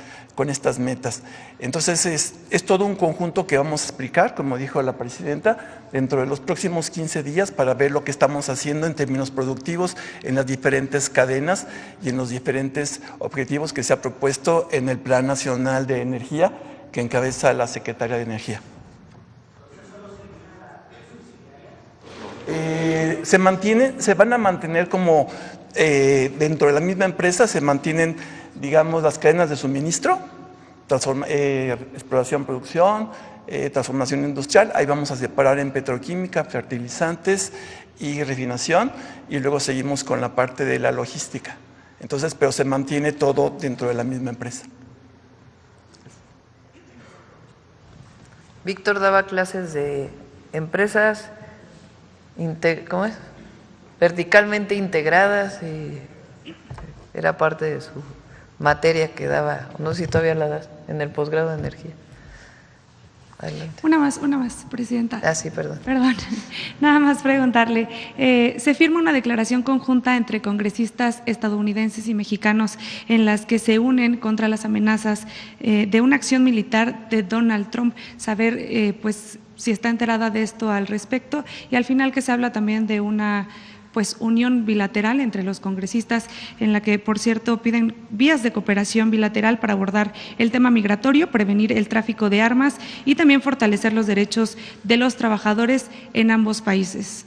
metas. Entonces es todo un conjunto que vamos a explicar, como dijo la Presidenta, dentro de los próximos 15 días para ver lo que estamos haciendo en términos productivos en las diferentes cadenas y en los diferentes objetivos que se ha propuesto en el Plan Nacional de Energía que encabeza la Secretaría de Energía. Se van a mantener como dentro de la misma empresa, se mantienen, digamos, las cadenas de suministro, exploración, producción, transformación industrial. Ahí vamos a separar en petroquímica, fertilizantes y refinación, y luego seguimos con la parte de la logística. Entonces, pero se mantiene todo dentro de la misma empresa. Víctor daba clases de empresas verticalmente integradas y era parte de su materia que daba, no sé si todavía la das, en el posgrado de energía. Adelante. Una más, Presidenta. Ah, sí, perdón. Perdón, nada más preguntarle. Se firma una declaración conjunta entre congresistas estadounidenses y mexicanos en las que se unen contra las amenazas de una acción militar de Donald Trump. Saber, pues, si está enterada de esto al respecto, y al final que se habla también de una unión bilateral entre los congresistas, en la que, por cierto, piden vías de cooperación bilateral para abordar el tema migratorio, prevenir el tráfico de armas y también fortalecer los derechos de los trabajadores en ambos países.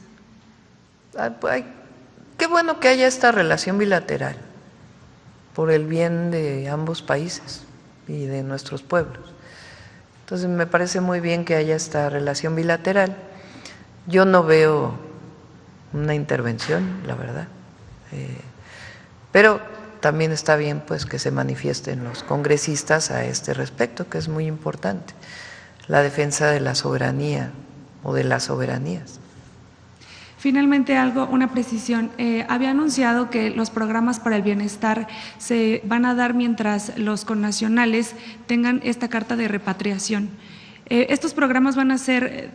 Qué bueno que haya esta relación bilateral por el bien de ambos países y de nuestros pueblos. Entonces, me parece muy bien que haya esta relación bilateral. Yo no veo una intervención, la verdad, pero también está bien pues que se manifiesten los congresistas a este respecto, que es muy importante, la defensa de la soberanía o de las soberanías. Finalmente, una precisión. Había anunciado que los programas para el bienestar se van a dar mientras los connacionales tengan esta carta de repatriación. ¿Estos programas van a ser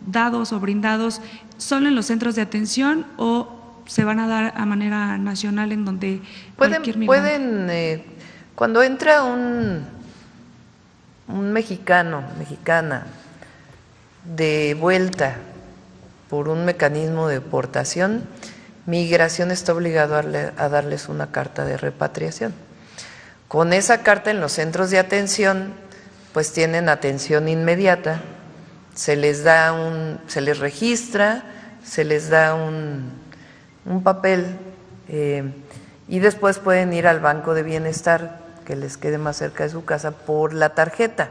dados o brindados solo en los centros de atención o se van a dar a manera nacional en donde cualquier migrante? Cuando entra un mexicana de vuelta por un mecanismo de deportación, Migración está obligado a darles una carta de repatriación. Con esa carta en los centros de atención pues tienen atención inmediata, se les registra, se les da un papel y después pueden ir al Banco de Bienestar que les quede más cerca de su casa por la tarjeta,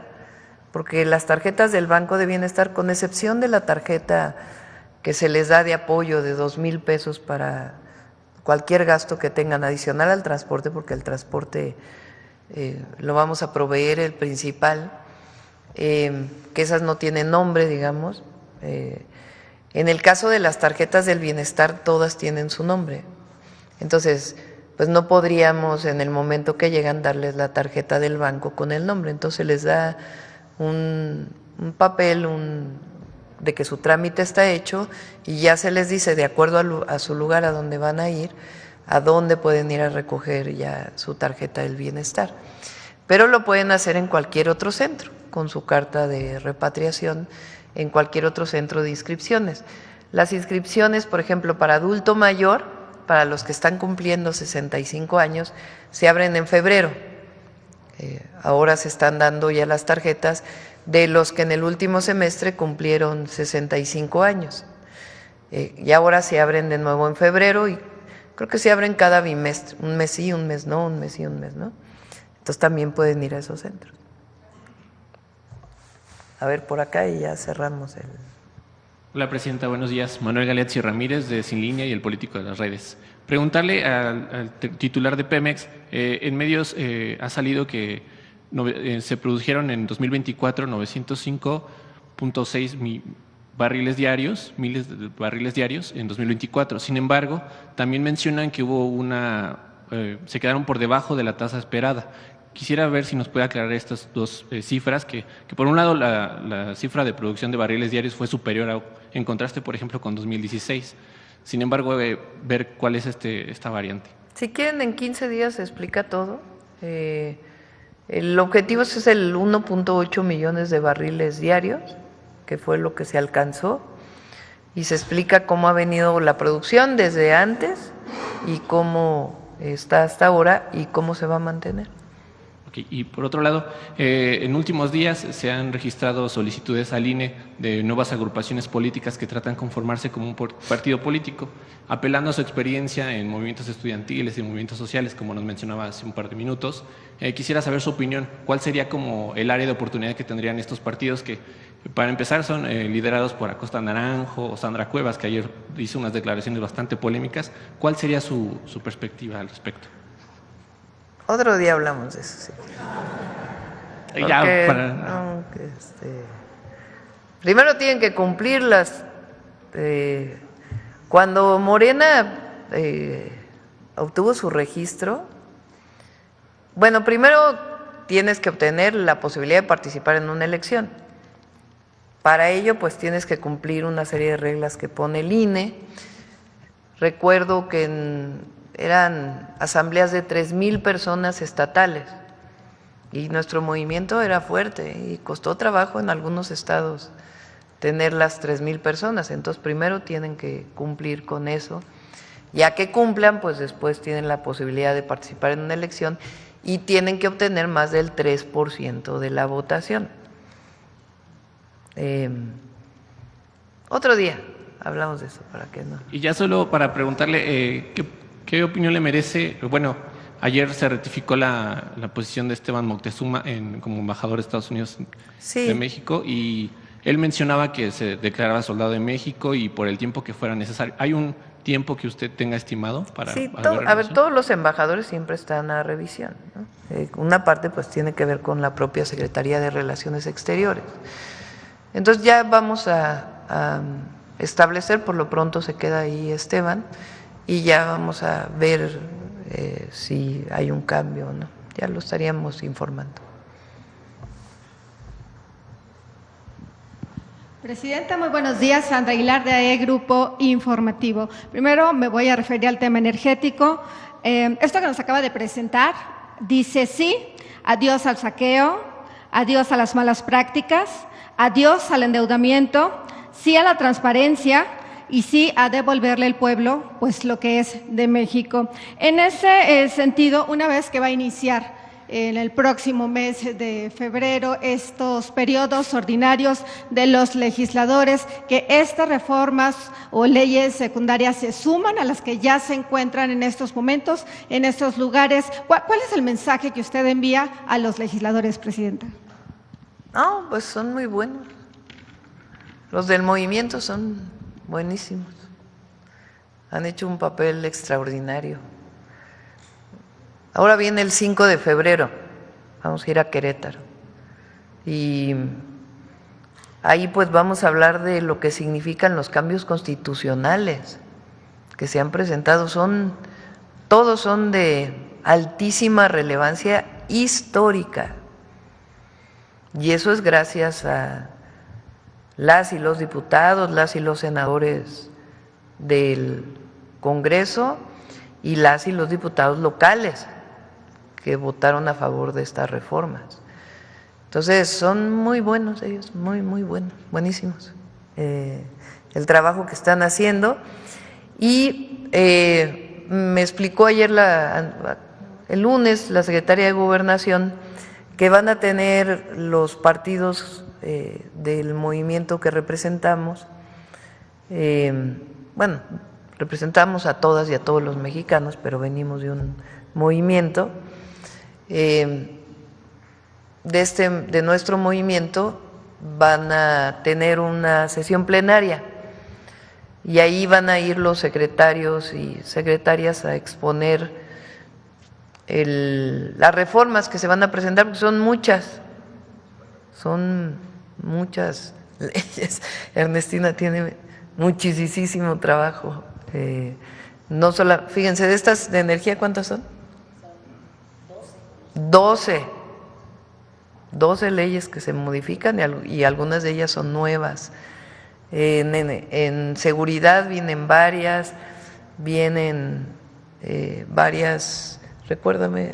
porque las tarjetas del Banco de Bienestar, con excepción de la tarjeta que se les da de apoyo de 2,000 pesos para cualquier gasto que tengan adicional al transporte, porque el transporte lo vamos a proveer el principal, que esas no tienen nombre, digamos. En el caso de las tarjetas del bienestar, todas tienen su nombre. Entonces, pues no podríamos en el momento que llegan darles la tarjeta del banco con el nombre. Entonces les da un papel de que su trámite está hecho y ya se les dice, de acuerdo a su lugar a donde van a ir, a dónde pueden ir a recoger ya su tarjeta del bienestar. Pero lo pueden hacer en cualquier otro centro, con su carta de repatriación, en cualquier otro centro de inscripciones. Las inscripciones, por ejemplo, para adulto mayor, para los que están cumpliendo 65 años, se abren en febrero. Ahora se están dando ya las tarjetas de los que en el último semestre cumplieron 65 años. Y ahora se abren de nuevo en febrero y creo que se abren cada bimestre, un mes sí, un mes no, un mes sí, un mes no. Entonces también pueden ir a esos centros. A ver, por acá y ya cerramos el... Hola, Presidenta, buenos días. Manuel Galeazzi Ramírez, de Sin Línea y el Político de las Redes. Preguntarle al titular de Pemex, en medios ha salido que se produjeron en 2024 905.6 barriles diarios, miles de barriles diarios en 2024. Sin embargo, también mencionan que hubo se quedaron por debajo de la tasa esperada. Quisiera ver si nos puede aclarar estas dos cifras, que por un lado la cifra de producción de barriles diarios fue superior en contraste, por ejemplo, con 2016. Sin embargo, ver cuál es esta variante. Si quieren, en 15 días se explica todo. El objetivo es el 1.8 millones de barriles diarios, que fue lo que se alcanzó, y se explica cómo ha venido la producción desde antes y cómo está hasta ahora y cómo se va a mantener. Okay. Y por otro lado, en últimos días se han registrado solicitudes al INE de nuevas agrupaciones políticas que tratan de conformarse como un partido político, apelando a su experiencia en movimientos estudiantiles y movimientos sociales, como nos mencionaba hace un par de minutos. Quisiera saber su opinión. ¿Cuál sería como el área de oportunidad que tendrían estos partidos que, para empezar, son liderados por Acosta Naranjo o Sandra Cuevas, que ayer hizo unas declaraciones bastante polémicas? ¿Cuál sería su perspectiva al respecto? Otro día hablamos de eso, sí. Porque, primero tienen que cumplir cuando Morena obtuvo su registro, bueno, primero tienes que obtener la posibilidad de participar en una elección. Para ello, pues tienes que cumplir una serie de reglas que pone el INE. Recuerdo que eran asambleas de 3,000 personas estatales y nuestro movimiento era fuerte y costó trabajo en algunos estados tener las 3,000 personas. Entonces primero tienen que cumplir con eso. Ya que cumplan, pues después tienen la posibilidad de participar en una elección y tienen que obtener más del 3% de la votación. Otro día hablamos de eso, para que no. Y ya solo para preguntarle, ¿qué opinión le merece? Bueno, ayer se ratificó la posición de Esteban Moctezuma como embajador de Estados Unidos de México, y él mencionaba que se declaraba soldado de México y por el tiempo que fuera necesario. ¿Hay un tiempo que usted tenga estimado para...? Sí, todos los embajadores siempre están a revisión, ¿no? Una parte pues tiene que ver con la propia Secretaría de Relaciones Exteriores. Entonces ya vamos a establecer, por lo pronto se queda ahí Esteban, y ya vamos a ver si hay un cambio o no. Ya lo estaríamos informando. Presidenta, muy buenos días. Sandra Aguilar, de AE Grupo Informativo. Primero me voy a referir al tema energético. Esto que nos acaba de presentar dice sí, adiós al saqueo, adiós a las malas prácticas, adiós al endeudamiento, sí a la transparencia y sí a devolverle al pueblo pues lo que es de México. En ese sentido, una vez que va a iniciar en el próximo mes de febrero estos periodos ordinarios de los legisladores, que estas reformas o leyes secundarias se suman a las que ya se encuentran en estos momentos, en estos lugares. ¿Cuál es el mensaje que usted envía a los legisladores, Presidenta? No, pues son muy buenos. Los del movimiento son buenísimos. Han hecho un papel extraordinario. Ahora viene el 5 de febrero, vamos a ir a Querétaro. Y ahí pues vamos a hablar de lo que significan los cambios constitucionales que se han presentado. Todos son de altísima relevancia histórica. Y eso es gracias a las y los diputados, las y los senadores del Congreso y las y los diputados locales que votaron a favor de estas reformas. Entonces son muy buenos ellos, muy buenos, buenísimos el trabajo que están haciendo. Y me explicó ayer, el lunes, la secretaria de Gobernación, que van a tener los partidos del movimiento que representamos, bueno, representamos a todas y a todos los mexicanos, pero venimos de un movimiento. De nuestro movimiento van a tener una sesión plenaria y ahí van a ir los secretarios y secretarias a exponer las reformas que se van a presentar, porque son muchas leyes. Ernestina tiene muchísimo trabajo. No solo, fíjense, de estas de energía, ¿cuántas son? 12 leyes que se modifican y algunas de ellas son nuevas. En seguridad vienen varias, recuérdame.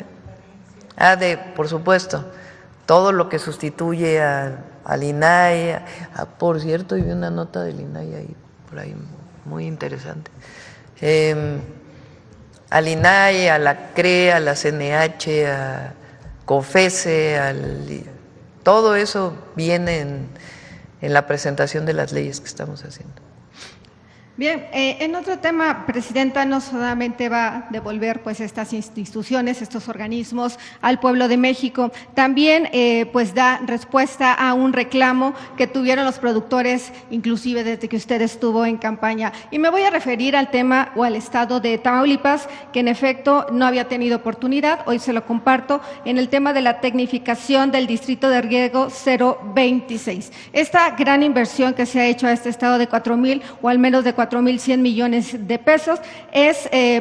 Por supuesto, todo lo que sustituye al INAI. Por cierto, vi una nota del INAI ahí, por ahí, muy interesante. Al INAI, a la CRE, a la CNH, a COFESE, todo eso viene en la presentación de las leyes que estamos haciendo. Bien, en otro tema, Presidenta, no solamente va a devolver pues estas instituciones, estos organismos al pueblo de México, también pues da respuesta a un reclamo que tuvieron los productores, inclusive desde que usted estuvo en campaña. Y me voy a referir al tema o al estado de Tamaulipas, que en efecto no había tenido oportunidad, hoy se lo comparto, en el tema de la tecnificación del distrito de riego 026. Esta gran inversión que se ha hecho a este estado de 4,000 o al menos de 4,100 millones de pesos,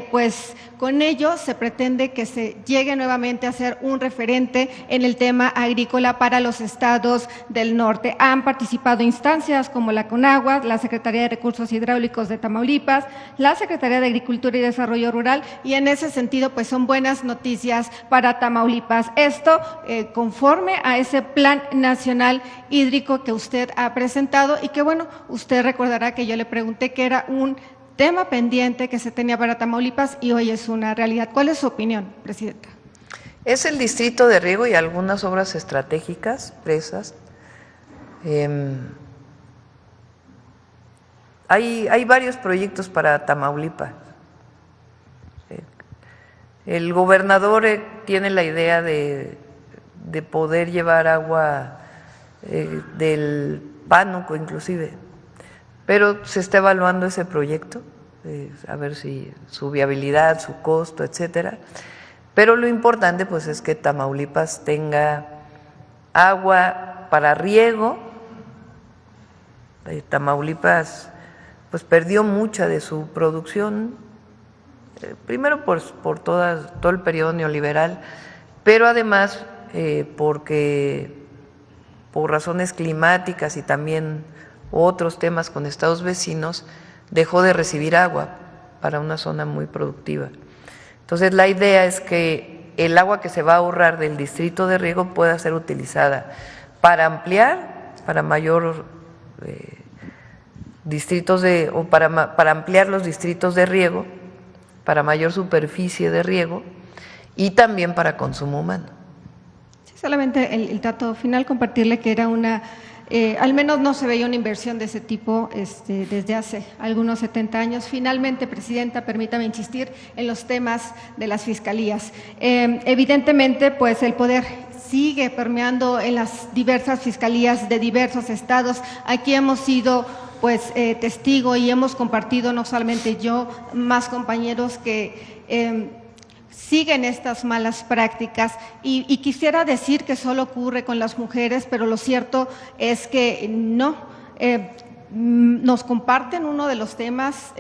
pues con ello se pretende que se llegue nuevamente a ser un referente en el tema agrícola para los estados del norte. Han participado instancias como la CONAGUA, la Secretaría de Recursos Hidráulicos de Tamaulipas, la Secretaría de Agricultura y Desarrollo Rural, y en ese sentido pues son buenas noticias para Tamaulipas. Esto conforme a ese Plan Nacional Hídrico que usted ha presentado y que, bueno, usted recordará que yo le pregunté que era un tema pendiente que se tenía para Tamaulipas y hoy es una realidad. ¿Cuál es su opinión, Presidenta? Es el distrito de riego y algunas obras estratégicas, presas. Hay varios proyectos para Tamaulipas. El gobernador tiene la idea de poder llevar agua del Pánuco inclusive, pero se está evaluando ese proyecto, a ver si su viabilidad, su costo, etcétera. Pero lo importante pues es que Tamaulipas tenga agua para riego. Tamaulipas pues perdió mucha de su producción, primero por todo el periodo neoliberal, pero además porque por razones climáticas y también otros temas con estados vecinos, dejó de recibir agua para una zona muy productiva. Entonces la idea es que el agua que se va a ahorrar del distrito de riego pueda ser utilizada para ampliar, para mayor para ampliar los distritos de riego, para mayor superficie de riego y también para consumo humano. Sí, solamente el dato final, compartirle que era al menos no se veía una inversión de ese tipo desde hace algunos 70 años. Finalmente, Presidenta, permítame insistir en los temas de las fiscalías. Evidentemente, pues el poder sigue permeando en las diversas fiscalías de diversos estados. Aquí hemos sido pues testigo y hemos compartido, no solamente yo, más compañeros que siguen estas malas prácticas y quisiera decir que solo ocurre con las mujeres, pero lo cierto es que no. Nos comparten uno de los temas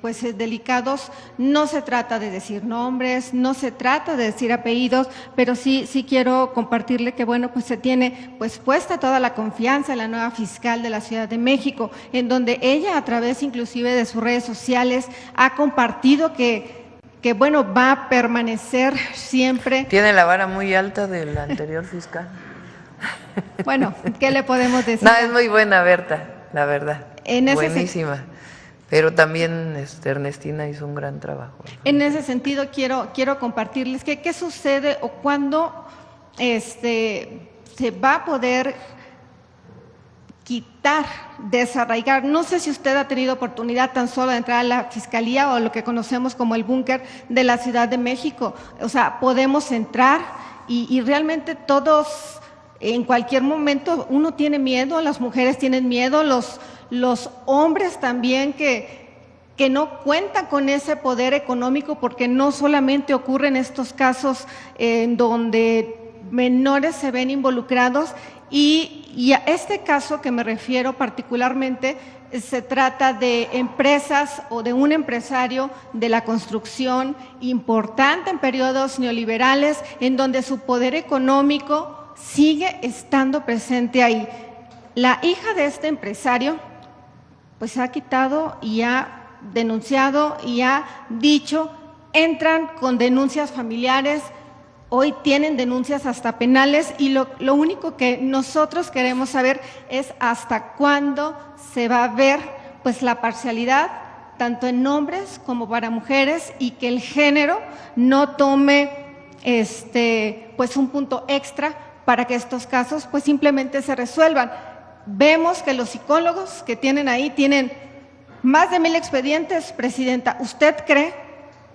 pues delicados. No se trata de decir nombres, no se trata de decir apellidos, pero sí quiero compartirle que bueno, pues se tiene pues puesta toda la confianza en la nueva fiscal de la Ciudad de México, en donde ella a través inclusive de sus redes sociales ha compartido que bueno, va a permanecer siempre. Tiene la vara muy alta del anterior fiscal. Bueno, ¿qué le podemos decir? No, es muy buena Berta, la verdad. Buenísima. Pero también Ernestina hizo un gran trabajo. En ese sentido quiero compartirles que qué sucede o cuándo se va a poder quitar, desarraigar. No sé si usted ha tenido oportunidad tan solo de entrar a la Fiscalía o lo que conocemos como el búnker de la Ciudad de México. O sea, podemos entrar y realmente todos, en cualquier momento, uno tiene miedo, las mujeres tienen miedo, los hombres también que no cuentan con ese poder económico, porque no solamente ocurren estos casos en donde menores se ven involucrados. Y a este caso que me refiero particularmente, se trata de empresas o de un empresario de la construcción importante en periodos neoliberales, en donde su poder económico sigue estando presente ahí. La hija de este empresario pues ha quitado y ha denunciado y ha dicho, entran con denuncias familiares, hoy tienen denuncias hasta penales, y lo único que nosotros queremos saber es hasta cuándo se va a ver pues la parcialidad tanto en hombres como para mujeres, y que el género no tome pues un punto extra para que estos casos pues simplemente se resuelvan. Vemos que los psicólogos que tienen ahí tienen más de 1000 expedientes, Presidenta. ¿Usted cree,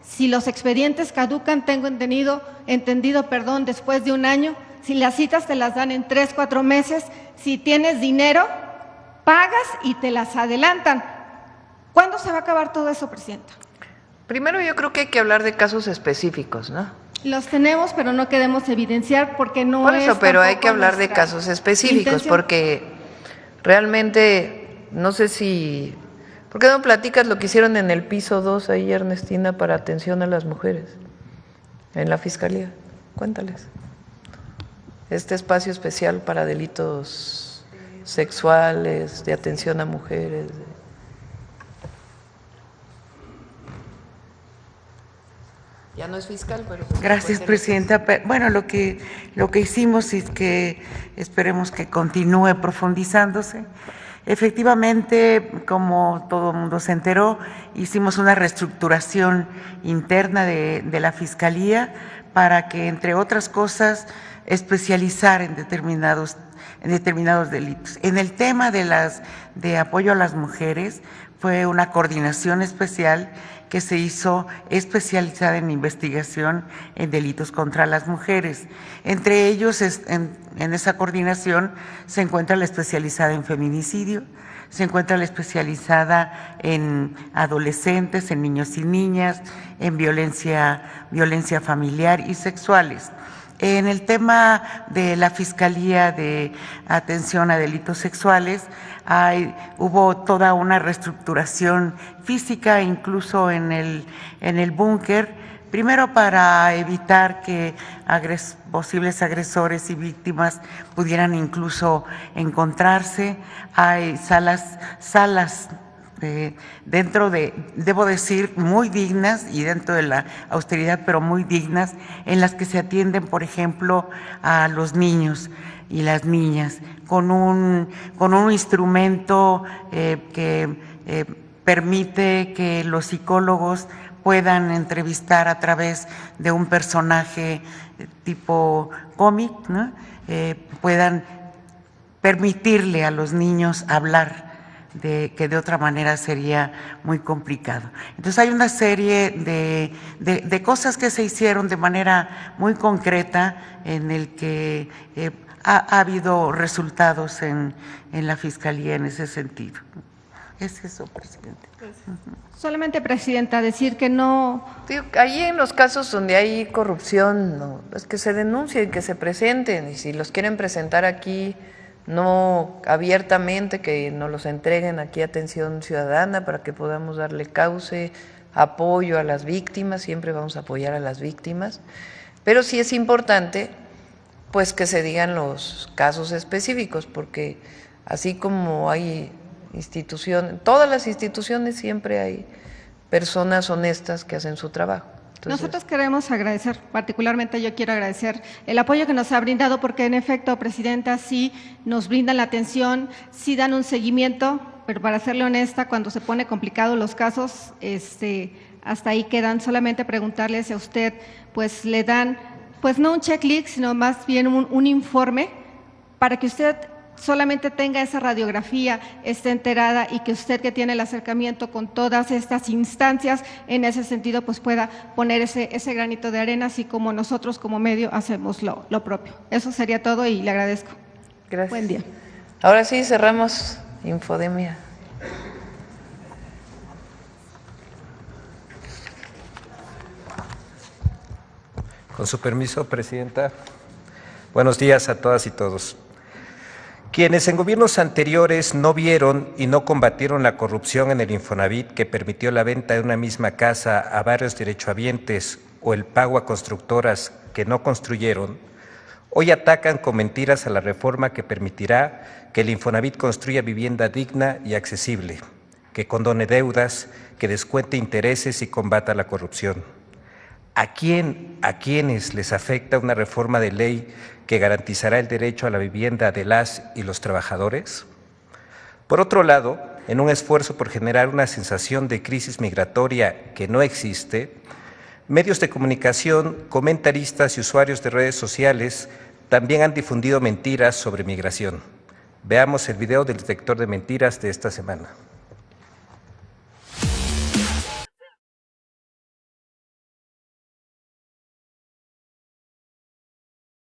si los expedientes caducan, tengo entendido, después de un año, si las citas te las dan en 3, 4 meses, si tienes dinero, pagas y te las adelantan? ¿Cuándo se va a acabar todo eso, Presidenta? Primero yo creo que hay que hablar de casos específicos, ¿no? Los tenemos, pero no queremos evidenciar porque no Por eso, es pero hay que hablar de nuestra casos específicos, intención. porque realmente no sé si... ¿Por qué no platicas lo que hicieron en el piso 2 ahí, Ernestina, para atención a las mujeres en la Fiscalía? Cuéntales. Este espacio especial para delitos sexuales, de atención a mujeres. Ya no es fiscal, pero... Gracias, Presidenta. Bueno, lo que hicimos es que esperemos que continúe profundizándose. Efectivamente, como todo el mundo se enteró, hicimos una reestructuración interna de la Fiscalía para que, entre otras cosas, especializar en determinados delitos. En el tema de apoyo a las mujeres, fue una coordinación especial que se hizo especializada en investigación en delitos contra las mujeres. Entre ellos, en esa coordinación se encuentra la especializada en feminicidio, se encuentra la especializada en adolescentes, en niños y niñas, en violencia familiar y sexuales. En el tema de la Fiscalía de Atención a Delitos Sexuales, hubo toda una reestructuración física, incluso en el búnker, primero para evitar que posibles agresores y víctimas pudieran incluso encontrarse. Hay salas dentro de, debo decir, muy dignas, y dentro de la austeridad, pero muy dignas, en las que se atienden, por ejemplo, a los niños y las niñas, con un instrumento que permite que los psicólogos puedan entrevistar a través de un personaje tipo cómic, ¿no? Puedan permitirle a los niños hablar, que de otra manera sería muy complicado. Entonces hay una serie de cosas que se hicieron de manera muy concreta, en el que ha habido resultados en la Fiscalía en ese sentido. Es eso, presidente. Solamente, presidenta, decir que no... Ahí en los casos donde hay corrupción, no, es que se denuncien, que se presenten, y si los quieren presentar aquí, no abiertamente, que nos los entreguen aquí a Atención Ciudadana para que podamos darle cauce, apoyo a las víctimas, siempre vamos a apoyar a las víctimas, pero sí es importante pues que se digan los casos específicos, porque así como hay instituciones, todas las instituciones siempre hay personas honestas que hacen su trabajo. Entonces, nosotros queremos agradecer, particularmente yo quiero agradecer el apoyo que nos ha brindado, porque en efecto, presidenta, sí nos brindan la atención, sí dan un seguimiento, pero para serle honesta, cuando se pone complicado los casos, hasta ahí quedan. Solamente preguntarle si a usted pues le dan, pues no un checklist, sino más bien un informe para que usted solamente tenga esa radiografía, esté enterada, y que usted, que tiene el acercamiento con todas estas instancias, en ese sentido pues pueda poner ese granito de arena, así como nosotros como medio hacemos lo propio. Eso sería todo y le agradezco. Gracias. Buen día. Ahora sí cerramos Infodemia. Con su permiso, presidenta. Buenos días a todas y todos. Quienes en gobiernos anteriores no vieron y no combatieron la corrupción en el Infonavit, que permitió la venta de una misma casa a varios derechohabientes, o el pago a constructoras que no construyeron, hoy atacan con mentiras a la reforma que permitirá que el Infonavit construya vivienda digna y accesible, que condone deudas, que descuente intereses y combata la corrupción. ¿A quiénes les afecta una reforma de ley que garantizará el derecho a la vivienda de las y los trabajadores? Por otro lado, en un esfuerzo por generar una sensación de crisis migratoria que no existe, medios de comunicación, comentaristas y usuarios de redes sociales también han difundido mentiras sobre migración. Veamos el video del detector de mentiras de esta semana.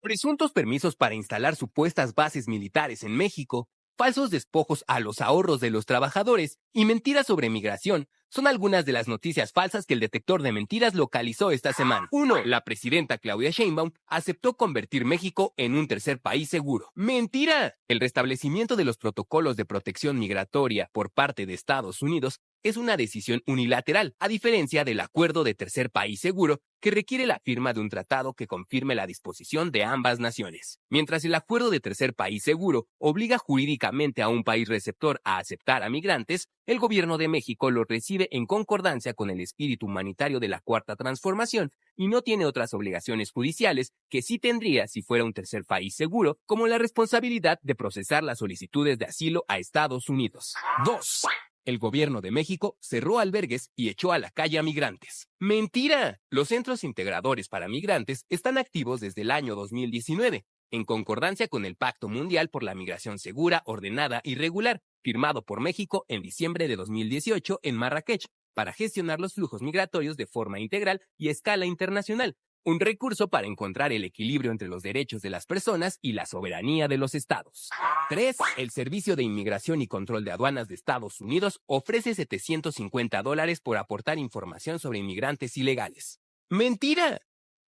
Presuntos permisos para instalar supuestas bases militares en México, falsos despojos a los ahorros de los trabajadores y mentiras sobre migración son algunas de las noticias falsas que el detector de mentiras localizó esta semana. 1. La presidenta Claudia Sheinbaum aceptó convertir México en un tercer país seguro. ¡Mentira! El restablecimiento de los protocolos de protección migratoria por parte de Estados Unidos es una decisión unilateral, a diferencia del acuerdo de tercer país seguro, que requiere la firma de un tratado que confirme la disposición de ambas naciones. Mientras el acuerdo de tercer país seguro obliga jurídicamente a un país receptor a aceptar a migrantes, el gobierno de México lo recibe en concordancia con el espíritu humanitario de la Cuarta Transformación y no tiene otras obligaciones judiciales que sí tendría si fuera un tercer país seguro, como la responsabilidad de procesar las solicitudes de asilo a Estados Unidos. 2. El gobierno de México cerró albergues y echó a la calle a migrantes. ¡Mentira! Los centros integradores para migrantes están activos desde el año 2019, en concordancia con el Pacto Mundial por la Migración Segura, Ordenada y Regular, firmado por México en diciembre de 2018 en Marrakech, para gestionar los flujos migratorios de forma integral y a escala internacional, un recurso para encontrar el equilibrio entre los derechos de las personas y la soberanía de los estados. 3. El Servicio de Inmigración y Control de Aduanas de Estados Unidos ofrece $750 por aportar información sobre inmigrantes ilegales. ¡Mentira!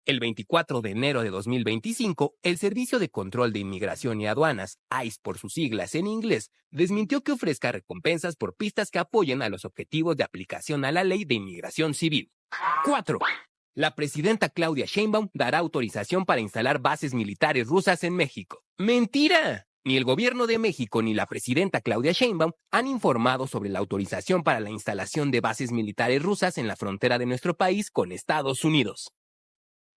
El 24 de enero de 2025, el Servicio de Control de Inmigración y Aduanas, ICE por sus siglas en inglés, desmintió que ofrezca recompensas por pistas que apoyen a los objetivos de aplicación a la Ley de Inmigración Civil. 4. La presidenta Claudia Sheinbaum dará autorización para instalar bases militares rusas en México. ¡Mentira! Ni el gobierno de México ni la presidenta Claudia Sheinbaum han informado sobre la autorización para la instalación de bases militares rusas en la frontera de nuestro país con Estados Unidos.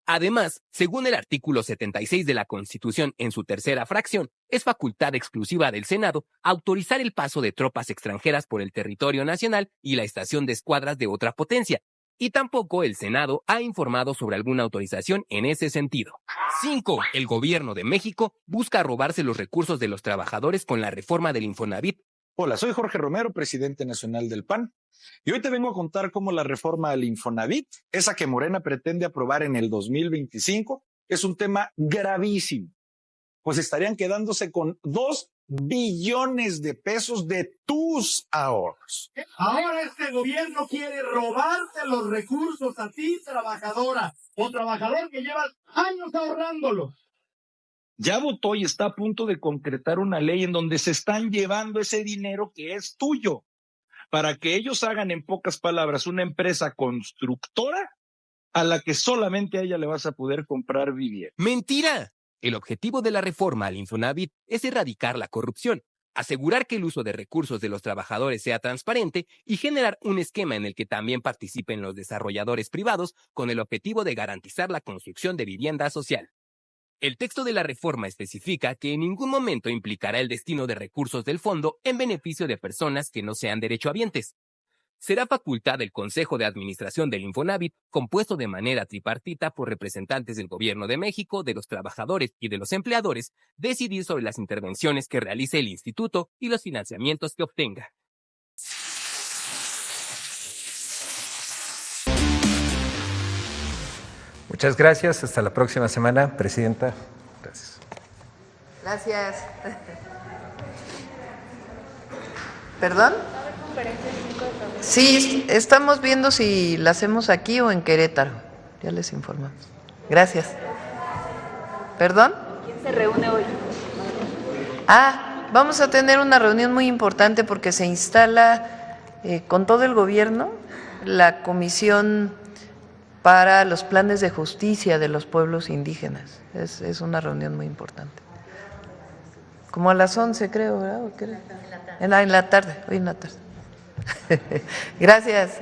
Además, según el artículo 76 de la Constitución en su tercera fracción, es facultad exclusiva del Senado autorizar el paso de tropas extranjeras por el territorio nacional y la estación de escuadras de otra potencia, y tampoco el Senado ha informado sobre alguna autorización en ese sentido. 5. El gobierno de México busca robarse los recursos de los trabajadores con la reforma del Infonavit. Hola, soy Jorge Romero, presidente nacional del PAN, y hoy te vengo a contar cómo la reforma del Infonavit, esa que Morena pretende aprobar en el 2025, es un tema gravísimo, pues estarían quedándose con 2 billones de pesos de tus ahorros. Ahora este gobierno quiere robarte los recursos a ti, trabajadora o trabajador que llevas años ahorrándolos. Ya votó y está a punto de concretar una ley en donde se están llevando ese dinero que es tuyo, para que ellos hagan, en pocas palabras, una empresa constructora a la que solamente a ella le vas a poder comprar vivienda. ¡Mentira! El objetivo de la reforma al Infonavit es erradicar la corrupción, asegurar que el uso de recursos de los trabajadores sea transparente y generar un esquema en el que también participen los desarrolladores privados con el objetivo de garantizar la construcción de vivienda social. El texto de la reforma especifica que en ningún momento implicará el destino de recursos del fondo en beneficio de personas que no sean derechohabientes. Será facultad del Consejo de Administración del Infonavit, compuesto de manera tripartita por representantes del Gobierno de México, de los trabajadores y de los empleadores, decidir sobre las intervenciones que realice el instituto y los financiamientos que obtenga. Muchas gracias. Hasta la próxima semana, Presidenta. Gracias. Gracias. ¿Perdón? Sí, estamos viendo si la hacemos aquí o en Querétaro. Ya les informamos. Gracias. ¿Perdón? ¿Quién se reúne hoy? Vamos a tener una reunión muy importante porque se instala con todo el gobierno la Comisión para los Planes de Justicia de los Pueblos Indígenas. Es una reunión muy importante. Como a las 11, creo, ¿verdad? En la tarde, hoy en la tarde. Gracias.